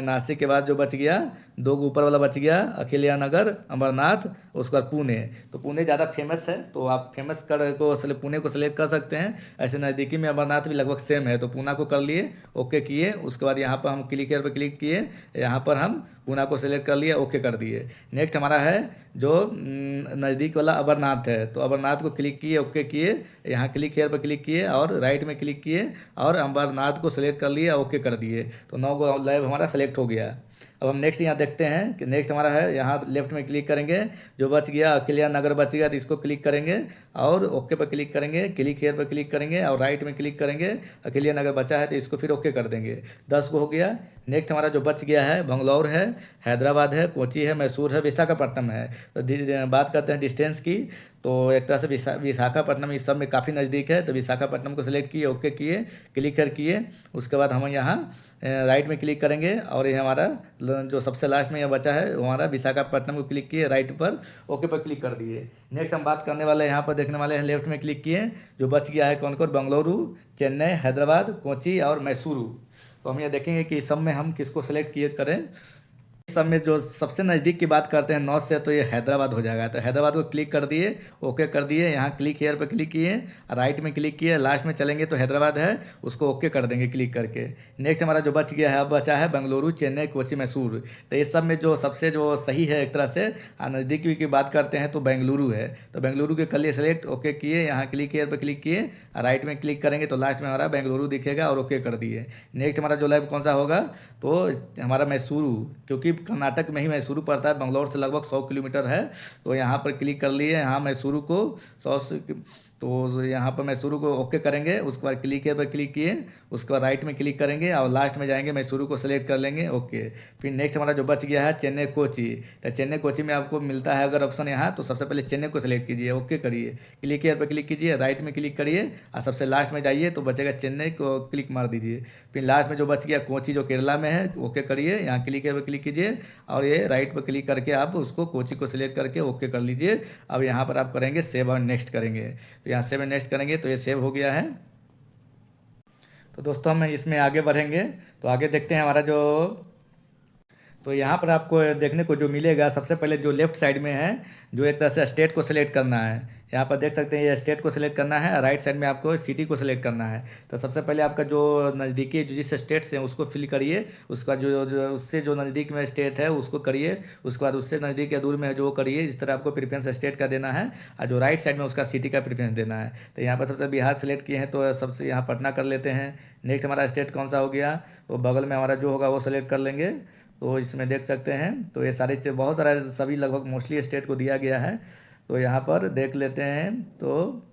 नासिक के बाद जो बच गया, 2 ऊपर वाला बच गया, अखिलियानगर, अमरनाथ, उसके बाद पुणे। तो पुणे ज़्यादा फेमस है, तो आप फेमस पुणे को सेलेक्ट कर सकते हैं। ऐसे नज़दीकी में अमरनाथ भी लगभग सेम है, तो पूना को कर लिए, ओके किए, उसके बाद यहाँ पर हम क्लिक पर क्लिक किए, यहाँ पर हम पूना को सेलेक्ट कर लिए, ओके कर दिए। नेक्स्ट हमारा है जो नज़दीक वाला अमरनाथ है, तो अमरनाथ को क्लिक किए, ओके किए, यहाँ क्लिक हेयर पर क्लिक किए और राइट में क्लिक किए और अमरनाथ को सेलेक्ट कर लिए, ओके कर दिए, तो 9 लैब हमारा सेलेक्ट हो गया। अब हम नेक्स्ट यहाँ देखते हैं कि नेक्स्ट हमारा है, यहाँ लेफ्ट में क्लिक करेंगे, जो बच गया अखिलियानगर बच गया, तो इसको क्लिक करेंगे और ओके पर क्लिक करेंगे, क्लिक हेयर पर क्लिक करेंगे और राइट में क्लिक करेंगे, अखिलियानगर बचा है तो इसको फिर ओके कर देंगे। 10 को हो गया। नेक्स्ट हमारा जो बच गया है, बंगलौर है, हैदराबाद है, कोची है, मैसूर है, विशाखापट्टनम है। तो बात करते हैं डिस्टेंस की, तो एक तरह से विशाखापट्टनम इस सब में काफ़ी नज़दीक है, तो विशाखापट्टनम को सिलेक्ट किए, ओके किए, क्लिक कर किए, उसके बाद हम यहाँ राइट में क्लिक करेंगे और ये हमारा जो सबसे लास्ट में यह बचा है हमारा विशाखापट्टनम को क्लिक किए, राइट पर ओके पर क्लिक कर दिए। नेक्स्ट हम बात करने वाले हैं, यहाँ पर देखने वाले हैं, लेफ्ट में क्लिक किए, जो बच गया है कौन कौन, बेंगलुरु, चेन्नई, हैदराबाद, कोची और मैसूरू। तो हम ये देखेंगे कि इस सब में हम किसको सेलेक्ट किए करें। इस सब में जो सबसे नज़दीक की बात करते हैं नॉर्थ से, तो ये हैदराबाद हो जाएगा, तो हैदराबाद को क्लिक कर दिए, ओके कर दिए, यहाँ क्लिक हेयर पर क्लिक किए, राइट में क्लिक किए, लास्ट में चलेंगे तो हैदराबाद है, उसको ओके कर देंगे क्लिक करके। नेक्स्ट हमारा जो बच गया है, अब बचा है बेंगलुरु, चेन्नई, कोची, मैसूर। तो इस सब में जो सबसे जो सही है एक तरह से नज़दीकी की बात करते हैं तो बेंगलुरु है, तो बेंगलुरु के कर लिए सेलेक्ट, ओके किए, यहाँ क्लिक हेयर पर क्लिक किए, राइट में क्लिक करेंगे तो लास्ट में हमारा बेंगलुरु दिखेगा और ओके कर दिए। नेक्स्ट हमारा जो लैब कौन सा होगा, तो हमारा मैसूरू, क्योंकि कर्नाटक में ही मैसूरू पड़ता है, बंगलौर से लगभग 100 किलोमीटर है, तो यहाँ पर क्लिक कर लिए, यहाँ मैसूरू को 100 तो यहाँ पर मैसूरू को ओके करेंगे, उसके बाद क्लिक पर क्लिक किए, उसके बाद राइट में क्लिक करेंगे और लास्ट में जाएंगे मैसूरू को सेलेक्ट कर लेंगे, ओके। फिर नेक्स्ट हमारा जो बच गया है चेन्नई, कोची। तो चेन्नई, कोची में आपको मिलता है अगर ऑप्शन यहाँ, तो सबसे पहले चेन्नई को सेलेक्ट कीजिए, ओके करिए, क्लिक पर क्लिक कीजिए, राइट में क्लिक करिए और सबसे लास्ट में जाइए तो बचेगा चेन्नई को क्लिक मार दीजिए। फिर लास्ट में जो बच गया कोची जो केरला में है, ओके करिए, यहाँ क्लिक पर क्लिक कीजिए और ये राइट पर क्लिक करके आप उसको कोची को सिलेक्ट करके ओके कर लीजिए। अब यहाँ पर आप करेंगे सेव और नेक्स्ट करेंगे, तो यहाँ सेव नेक्स्ट करेंगे तो ये सेव हो गया है। तो दोस्तों हम इसमें आगे बढ़ेंगे, तो आगे देखते हैं हमारा जो, तो यहाँ पर आपको देखने को जो मिलेगा, सबसे पहले जो लेफ्ट साइड में है, जो एक तरह से स्टेट को सिलेक्ट करना है, यहाँ पर देख सकते हैं ये स्टेट को सिलेक्ट करना है, राइट साइड में आपको सिटी को सिलेक्ट करना है। तो सबसे पहले आपका जो नज़दीकी जो जिस स्टेट से उसको फिल करिए, उसका जो उससे जो नज़दीक में स्टेट है उसको करिए, उसके बाद उससे नज़दीक या दूर में जो करिए, इस तरह आपको प्रेफरेंस स्टेट का देना है और जो राइट साइड में उसका सिटी का प्रेफरेंस देना है। तो यहाँ पर सबसे बिहार सेलेक्ट किए हैं तो सबसे यहाँ पटना कर लेते हैं। नेक्स्ट हमारा स्टेट कौन सा हो गया, तो बगल में हमारा जो होगा वो सेलेक्ट कर लेंगे। तो इसमें देख सकते हैं तो ये सारे बहुत सारा सभी लगभग मोस्टली स्टेट को दिया गया है, तो यहाँ पर देख लेते हैं। तो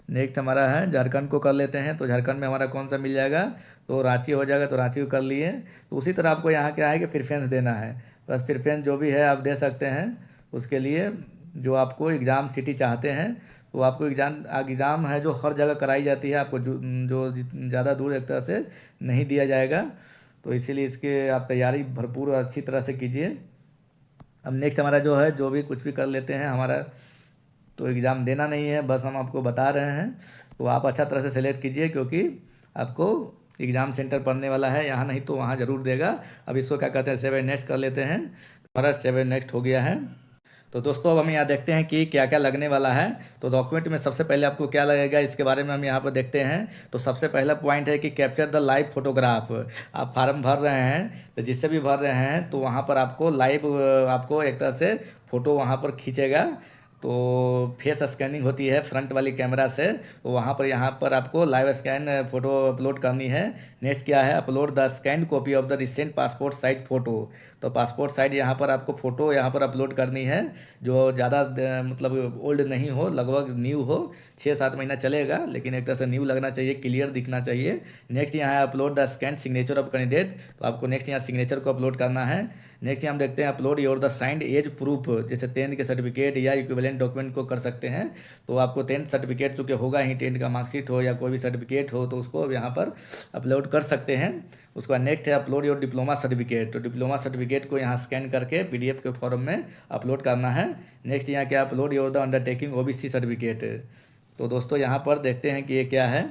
नेक्स्ट हमारा है झारखंड को कर लेते हैं, तो झारखंड में हमारा कौन सा मिल जाएगा, तो रांची हो जाएगा, तो रांची को कर लिए। तो उसी तरह आपको यहाँ क्या है कि प्रेफरेंस देना है, बस प्रेफरेंस जो भी है आप दे सकते हैं। उसके लिए जो आपको एग्ज़ाम सिटी चाहते हैं, तो आपको एग्ज़ाम है जो हर जगह कराई जाती है, आपको जो ज़्यादा दूर एक तरह से नहीं दिया जाएगा, तो इसीलिए इसके आप तैयारी भरपूर अच्छी तरह से कीजिए। अब नेक्स्ट हमारा जो है, जो भी कुछ भी कर लेते हैं हमारा, तो एग्ज़ाम देना नहीं है, बस हम आपको बता रहे हैं। तो आप अच्छा तरह से सेलेक्ट कीजिए, क्योंकि आपको एग्ज़ाम सेंटर पड़ने वाला है, यहाँ नहीं तो वहाँ ज़रूर देगा। अब इसको क्या कहते हैं, सेव नेक्स्ट कर लेते हैं। हमारा सेव नेक्स्ट हो गया है। तो दोस्तों अब हम यहाँ देखते हैं कि क्या क्या लगने वाला है। तो डॉक्यूमेंट में सबसे पहले आपको क्या लगेगा, इसके बारे में हम यहाँ पर देखते हैं। तो सबसे पहला पॉइंट है कि कैप्चर द लाइव फोटोग्राफ। आप फार्म भर रहे हैं, तो जिससे भी भर रहे हैं, तो वहाँ पर आपको लाइव आपको एक तरह से फ़ोटो वहाँ पर खींचेगा। तो फेस स्कैनिंग होती है फ्रंट वाली कैमरा से, तो वहाँ पर यहाँ पर आपको लाइव स्कैन फ़ोटो अपलोड करनी है। नेक्स्ट क्या है, upload the scan copy of the recent passport size photo. तो पासपोर्ट साइज यहाँ पर आपको फ़ोटो यहाँ पर अपलोड करनी है, जो ज़्यादा मतलब ओल्ड नहीं हो, लगभग न्यू हो। 6-7 महीना चलेगा, लेकिन एक तरह से न्यू लगना चाहिए, क्लियर दिखना चाहिए। नेक्स्ट यहाँ है upload the scan signature of candidate. तो आपको नेक्स्ट यहाँ सिग्नेचर को अपलोड करना है। नेक्स्ट हम देखते हैं upload your the signed age proof, जैसे 10th के सर्टिफिकेट या इक्विवेलेंट डॉक्यूमेंट को कर सकते हैं। तो आपको 10th सर्टिफिकेट चूँकि होगा ही, 10th का मार्कशीट हो या कोई भी सर्टिफिकेट हो, तो उसको यहाँ पर अपलोड कर सकते हैं। उसके बाद नेक्स्ट है अपलोड योर डिप्लोमा सर्टिफिकेट। तो डिप्लोमा सर्टिफिकेट को यहाँ स्कैन करके PDF के फॉर्म में अपलोड करना है। नेक्स्ट यहाँ क्या, upload your the undertaking OBC certificate. तो दोस्तों यहाँ पर देखते हैं कि ये क्या है।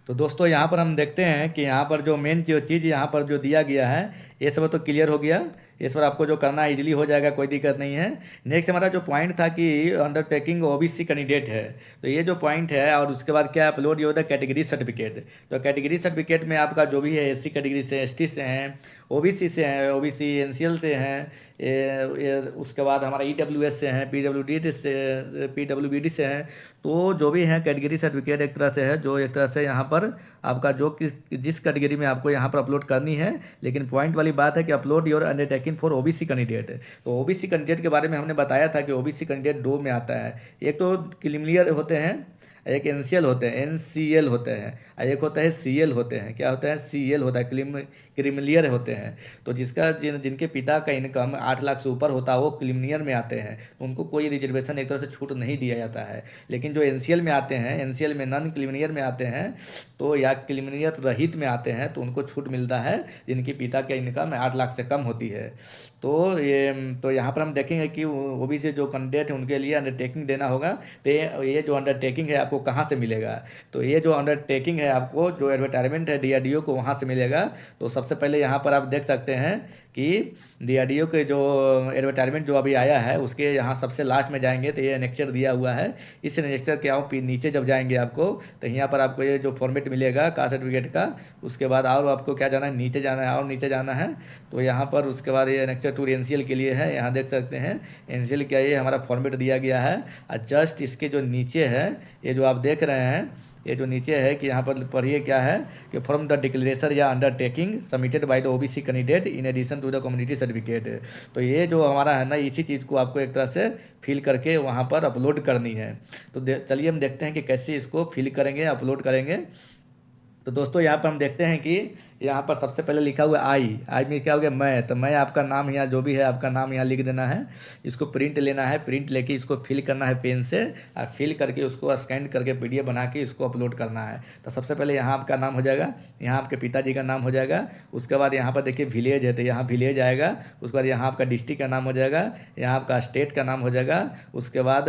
तो दोस्तों यहाँ पर हम देखते हैं कि यहाँ पर जो मेन जो चीज़ यहाँ पर जो दिया गया है, ये सब तो क्लियर हो गया। इस पर आपको जो करना है इजीली हो जाएगा, कोई दिक्कत नहीं है। नेक्स्ट हमारा जो पॉइंट था कि अंडरटेकिंग OBC कैंडिडेट है, तो ये जो पॉइंट है, और उसके बाद क्या, upload your the category certificate. तो कैटेगरी सर्टिफिकेट में आपका जो भी है, SC कैटेगरी से, ST से हैं, OBC से हैं, OBC NCL से हैं, उसके बाद हमारा EWS से हैं, PWBD से हैं। तो जो भी हैं कैटेगरी सर्टिफिकेट एक तरह से है, जो एक तरह से यहाँ पर आपका जो जिस कैटेगरी में आपको यहाँ पर अपलोड करनी है। लेकिन पॉइंट वाली बात है कि upload your undertaking for OBC candidate. तो OBC कैंडिडेट के बारे में हमने बताया था कि OBC कैंडिडेट दो में आता है। एक तो क्रीमिलियर होते हैं, एक NCL होते हैं, NCL होते हैं, और एक होता है CL होते हैं। क्या होता है, CL होता है, क्रीमिलियर होते हैं। तो जिनके पिता का इनकम 8 लाख से ऊपर होता है, वो क्रीमिलियर में आते हैं, तो उनको कोई रिजर्वेशन एक तरह से छूट नहीं दिया जाता है। लेकिन जो NCL में आते हैं, NCL में नॉन क्रीमिलियर में आते हैं, तो या क्रीमिलियर रहित में आते हैं, तो उनको छूट मिलता है जिनकी पिता का इनकम 8 लाख से कम होती है। तो यहाँ पर हम देखेंगे कि OBC जो कैंडिडेट है उनके लिए अंडरटेकिंग देना होगा। तो ये जो अंडरटेकिंग है आपको कहाँ से मिलेगा, तो ये जो अंडरटेकिंग है आपको जो एडवर्टाइजमेंट है DRDO को, वहाँ से मिलेगा। तो सबसे पहले यहाँ पर आप देख सकते हैं कि DRDO के जो एडवर्टाइजमेंट जो अभी आया है, उसके यहाँ सबसे लास्ट में जाएंगे तो ये एनेक्चर दिया हुआ है। इस एनेक्चर के आओ नीचे जब जाएंगे आपको, तो यहाँ पर आपको ये जो फॉर्मेट मिलेगा कास्ट सर्टिफिकेट का, उसके बाद और आपको क्या जाना है, नीचे जाना है, और नीचे जाना है। तो यहाँ पर उसके बाद ये एनेक्चर 2 NCL के लिए है, यहाँ देख सकते हैं NCL का ये हमारा फॉर्मेट दिया गया है। और जस्ट इसके जो नीचे है, ये जो आप देख रहे हैं, ये जो नीचे है कि यहाँ पर पढ़िए क्या है कि फ्रॉम द डिक्लेरेशन या undertaking submitted by the OBC candidate in addition to the community certificate. तो ये जो हमारा है ना, इसी चीज़ को आपको एक तरह से फिल करके वहाँ पर अपलोड करनी है। तो चलिए हम देखते हैं कि कैसे इसको फिल करेंगे, अपलोड करेंगे। तो दोस्तों यहाँ पर हम देखते हैं कि यहाँ पर सबसे पहले लिखा हुआ आई में क्या हो गया, मैं। तो मैं आपका नाम यहाँ जो भी है आपका नाम यहाँ लिख देना है। इसको प्रिंट लेना है, प्रिंट लेके इसको फिल करना है पेन से, और फिल करके उसको स्कैन करके PDF बना के इसको अपलोड करना है। तो सबसे पहले यहाँ आपका नाम हो जाएगा, यहाँ आपके पिताजी का नाम हो जाएगा। उसके बाद यहाँ पर देखिए विलेज है, तो यहाँ विलेज आएगा। उसके बाद यहाँ आपका डिस्ट्रिक्ट का नाम हो जाएगा, यहाँ आपका स्टेट का नाम हो जाएगा। उसके बाद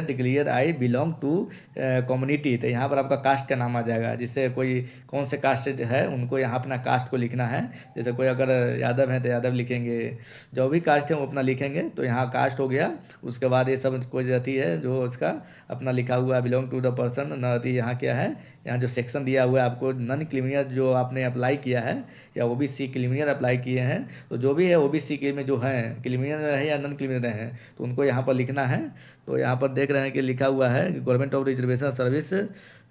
declare I belong to community, तो यहाँ पर आपका कास्ट का नाम आ जाएगा। जिससे कोई कौन से कास्ट है उनको यहाँ अपना कास्ट को लिखना है। जैसे कोई अगर यादव है तो यादव लिखेंगे, जो भी कास्ट है वो अपना लिखेंगे। तो यहाँ कास्ट हो गया। उसके बाद ये सब कोई जाति है जो उसका अपना लिखा हुआ है, बिलोंग टू द पर्सन न। यहाँ क्या है, यहाँ जो सेक्शन दिया हुआ है आपको, नॉन क्रीमिलियर जो आपने अप्लाई किया है या OBC क्रीमिलियर अप्लाई किए हैं, तो जो भी है OBC के में जो है क्रीमिलियर है या नॉन क्रीमिलियर हैं, तो उनको यहाँ पर लिखना है। तो यहाँ पर देख रहे हैं कि लिखा हुआ है government of reservation service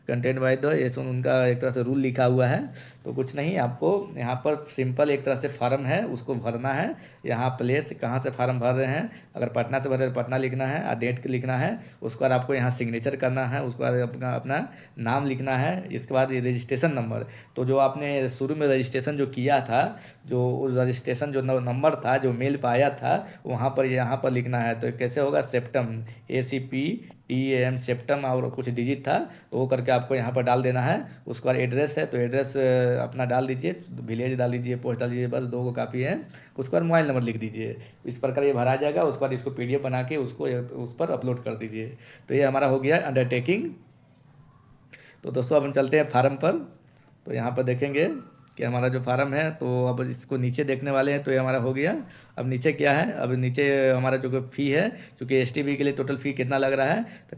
content by the, ये सब उनका एक तरह से रूल लिखा हुआ है। तो कुछ नहीं, आपको यहाँ पर सिंपल एक तरह से फार्म है, उसको भरना है। यहाँ प्लेस कहाँ से फार्म भर रहे हैं, अगर पटना से भर रहे हैं पटना लिखना है और डेट लिखना है। उसके बाद आपको यहाँ सिग्नेचर करना है, उसके बाद अपना नाम लिखना है। इसके बाद ये रजिस्ट्रेशन नंबर, तो जो आपने शुरू में रजिस्ट्रेशन जो किया था, जो रजिस्ट्रेशन जो नंबर था जो मेल पर आया था, वहाँ पर यहाँ पर लिखना है। तो कैसे होगा, सेप्टम ACP TAM सेप्टम और कुछ डिजिट था, तो वो करके आपको यहाँ पर डाल देना है। उसके बाद एड्रेस है, तो एड्रेस अपना डाल दीजिए, विलेज डाल दीजिए, पोस्ट डाल दीजिए, बस 2 कापी है। उसके बाद मोबाइल नंबर लिख दीजिए। इस प्रकार ये भरा जाएगा। उसके बाद इसको PDF बना के उसको उस पर अपलोड कर दीजिए। तो ये हमारा हो गया अंडरटेकिंग। तो दोस्तों अब हम चलते हैं फार्म पर। तो यहाँ पर देखेंगे कि हमारा जो फार्म है, तो अब इसको नीचे देखने वाले हैं। तो ये हमारा हो गया। अब नीचे क्या है, अब नीचे हमारा जो फ़ी है, चूँकि STB के लिए टोटल फ़ी कितना लग रहा है, तो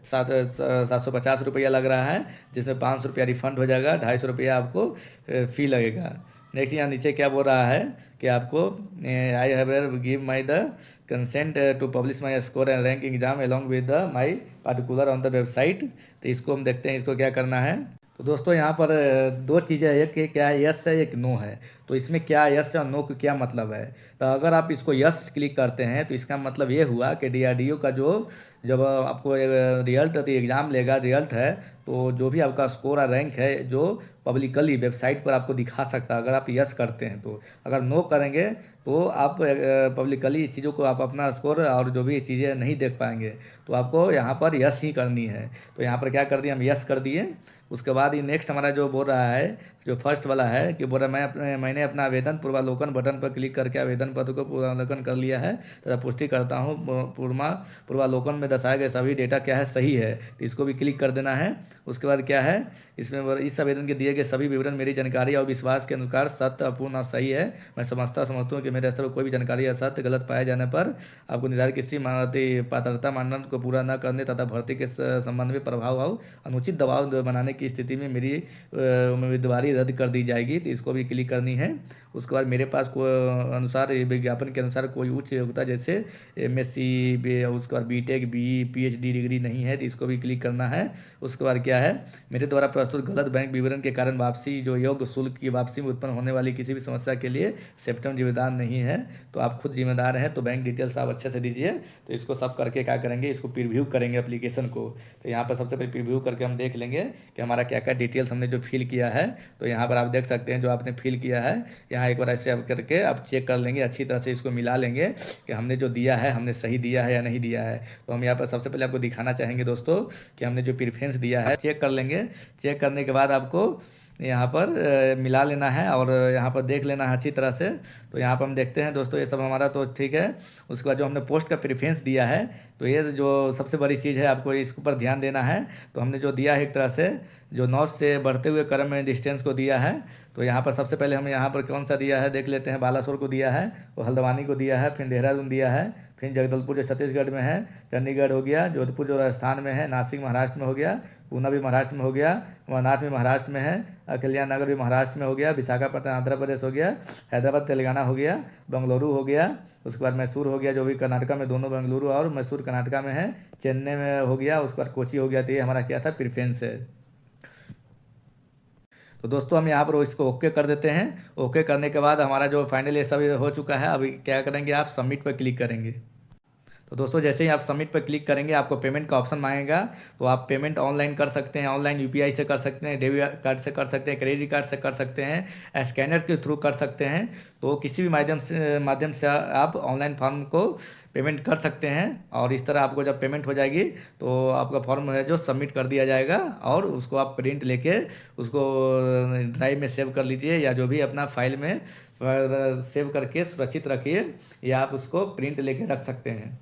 750 रुपया लग रहा है, जिसमें 500 रुपया रिफंड हो जाएगा, 250 रुपया आपको फ़ी लगेगा। नेक्स्ट यहाँ नीचे क्या बोल रहा है कि आपको I have give my the consent to publish my score and rank exam along with the my particular on the website. तो इसको हम देखते हैं इसको क्या करना है। तो दोस्तों यहाँ पर 2 चीज़ें है, एक क्या यस है, एक नो है। तो इसमें क्या यस और नो का क्या मतलब है। तो अगर आप इसको यस क्लिक करते हैं तो इसका मतलब ये हुआ कि DRDO का जो जब आपको रिजल्ट एग्ज़ाम लेगा, रिजल्ट है, तो जो भी आपका स्कोर और रैंक है जो पब्लिकली वेबसाइट पर आपको दिखा सकता है, अगर आप यस करते हैं तो। अगर नो करेंगे तो आप पब्लिकली चीज़ों को आप अपना स्कोर और जो भी चीज़ें नहीं देख पाएंगे। तो आपको यहाँ पर यस ही करनी है। तो यहाँ पर क्या कर दिया, हम यस कर दिए। उसके बाद ये नेक्स्ट हमारा जो बोल रहा है, जो फर्स्ट वाला है कि बोल रहा है मैंने अपना आवेदन पूर्वावलोकन बटन पर क्लिक करके आवेदन पत्र को पूर्वावलोकन कर लिया है तथा पुष्टि करता हूँ पूर्वावलोकन में दर्शाए गए सभी डेटा क्या है, सही है। तो इसको भी क्लिक कर देना है। उसके बाद क्या है, इसमें इस आवेदन के दिए गए सभी विवरण मेरी जानकारी और विश्वास के अनुसार सत्य, अपूर्ण और सही है। मैं समझता हूँ कि मेरे स्तर पर कोई भी जानकारी या सत्य गलत पाए जाने पर आपको निर्धारित किसी पात्रता मानदंड को पूरा न करने तथा भर्ती के संबंध में प्रभाव और अनुचित दबाव बनाने की स्थिति में मेरी उम्मीदवारी रद्द कर दी जाएगी। तो इसको भी क्लिक करनी है। उसके बाद मेरे पास अनुसार विज्ञापन के अनुसार कोई उच्च योग्यता जैसे MSc, उसके बाद BTech, BE, PhD डिग्री नहीं है। तो इसको भी क्लिक करना है। उसके बाद क्या है, मेरे द्वारा प्रस्तुत गलत बैंक विवरण के कारण वापसी जो योग्य शुल्क की वापसी में उत्पन्न होने वाली किसी भी समस्या के लिए सेप्टम जिम्मेदार नहीं है। तो आप खुद जिम्मेदार हैं। तो बैंक डिटेल्स आप अच्छे से दीजिए। तो इसको सब करके क्या करेंगे, इसको प्रीव्यू करेंगे एप्लीकेशन को। तो यहाँ पर सबसे पहले प्रीव्यू करके हम देख लेंगे कि हमारा क्या क्या डिटेल्स हमने जो फिल किया है। तो यहाँ पर आप देख सकते हैं जो आपने फिल किया है। यहाँ एक बार ऐसे आप करके आप चेक कर लेंगे, अच्छी तरह से इसको मिला लेंगे कि हमने जो दिया है हमने सही दिया है या नहीं दिया है। तो हम यहाँ पर सबसे पहले आपको दिखाना चाहेंगे दोस्तों कि हमने जो प्रेफरेंस दिया है, चेक कर लेंगे। चेक करने के बाद आपको यहाँ पर मिला लेना है और यहाँ पर देख लेना है अच्छी तरह से। तो यहाँ पर हम देखते हैं दोस्तों, ये सब हमारा तो ठीक है। उसके बाद जो हमने पोस्ट का प्रेफरेंस दिया है, तो ये जो सबसे बड़ी चीज़ है, आपको इसके ऊपर ध्यान देना है। तो हमने जो दिया है एक तरह से जो नॉर्थ से बढ़ते हुए क्रम में डिस्टेंस को दिया है। तो यहाँ पर सबसे पहले हम यहाँ पर कौन सा दिया है देख लेते हैं। बालासोर को दिया है, वो हल्द्वानी को दिया है, फिर देहरादून दिया है, फिर जगदलपुर जो छत्तीसगढ़ में है, चंडीगढ़ हो गया, जोधपुर जो राजस्थान में है, नासिक महाराष्ट्र में हो गया, पूना भी महाराष्ट्र में हो गया, अमरनाथ भी महाराष्ट्र में है, कल्याण नगर भी महाराष्ट्र में हो गया, विशाखापट्टनम आंध्र प्रदेश हो गया, हैदराबाद तेलंगाना हो गया, बेंगलुरु हो गया, उसके बाद मैसूर हो गया जो भी कर्नाटका में, दोनों बेंगलुरु और मैसूर कर्नाटका में है, चेन्नई में हो गया, उसके बाद कोची हो गया। तो ये हमारा क्या था, प्रेफरेंस है। तो दोस्तों हम यहाँ पर इसको ओके कर देते हैं। ओके करने के बाद हमारा जो फाइनल ये सब हो चुका है। अभी क्या करेंगे, आप सबमिट पर क्लिक करेंगे। तो दोस्तों जैसे ही आप सबमिट पर क्लिक करेंगे आपको पेमेंट का ऑप्शन मांगेगा। तो आप पेमेंट ऑनलाइन कर सकते हैं, ऑनलाइन UPI से कर सकते हैं, डेबिट कार्ड से कर सकते हैं, क्रेडिट कार्ड से कर सकते हैं, स्कैनर के थ्रू कर सकते हैं। तो किसी भी माध्यम से आप ऑनलाइन फॉर्म को पेमेंट कर सकते हैं। और इस तरह आपको जब पेमेंट हो जाएगी तो आपका फॉर्म है जो सबमिट कर दिया जाएगा और उसको आप प्रिंट लेके उसको ड्राइव में सेव कर लीजिए या जो भी अपना फाइल में सेव करके सुरक्षित रखिए, या आप उसको प्रिंट लेके रख सकते हैं।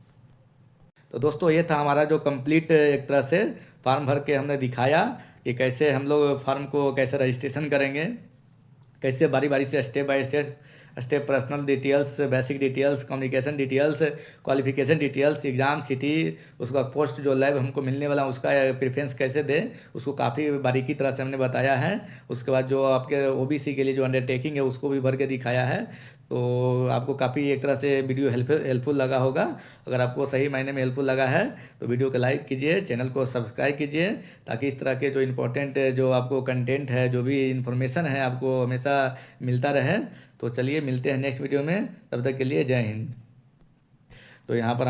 तो दोस्तों ये था हमारा जो कंप्लीट एक तरह से फॉर्म भर के हमने दिखाया कि कैसे हम लोग फॉर्म को कैसे रजिस्ट्रेशन करेंगे, कैसे बारी बारी से step by step personal details, basic details, communication details, qualification details, exam city, उसका पोस्ट जो लैब हमको मिलने वाला उसका प्रेफरेंस कैसे दें, उसको काफ़ी बारीकी तरह से हमने बताया है। उसके बाद जो आपके OBC के लिए जो अंडरटेकिंग है उसको भी भर के दिखाया है। तो आपको काफ़ी एक तरह से वीडियो हेल्पफुल लगा होगा। अगर आपको सही मायने में हेल्पफुल लगा है तो वीडियो को लाइक कीजिए, चैनल को सब्सक्राइब कीजिए, ताकि इस तरह के जो इम्पोर्टेंट जो आपको कंटेंट है, जो भी इन्फॉर्मेशन है, आपको हमेशा मिलता रहे। तो चलिए मिलते हैं नेक्स्ट वीडियो में, तब तक के लिए जय हिंद। तो यहाँ पर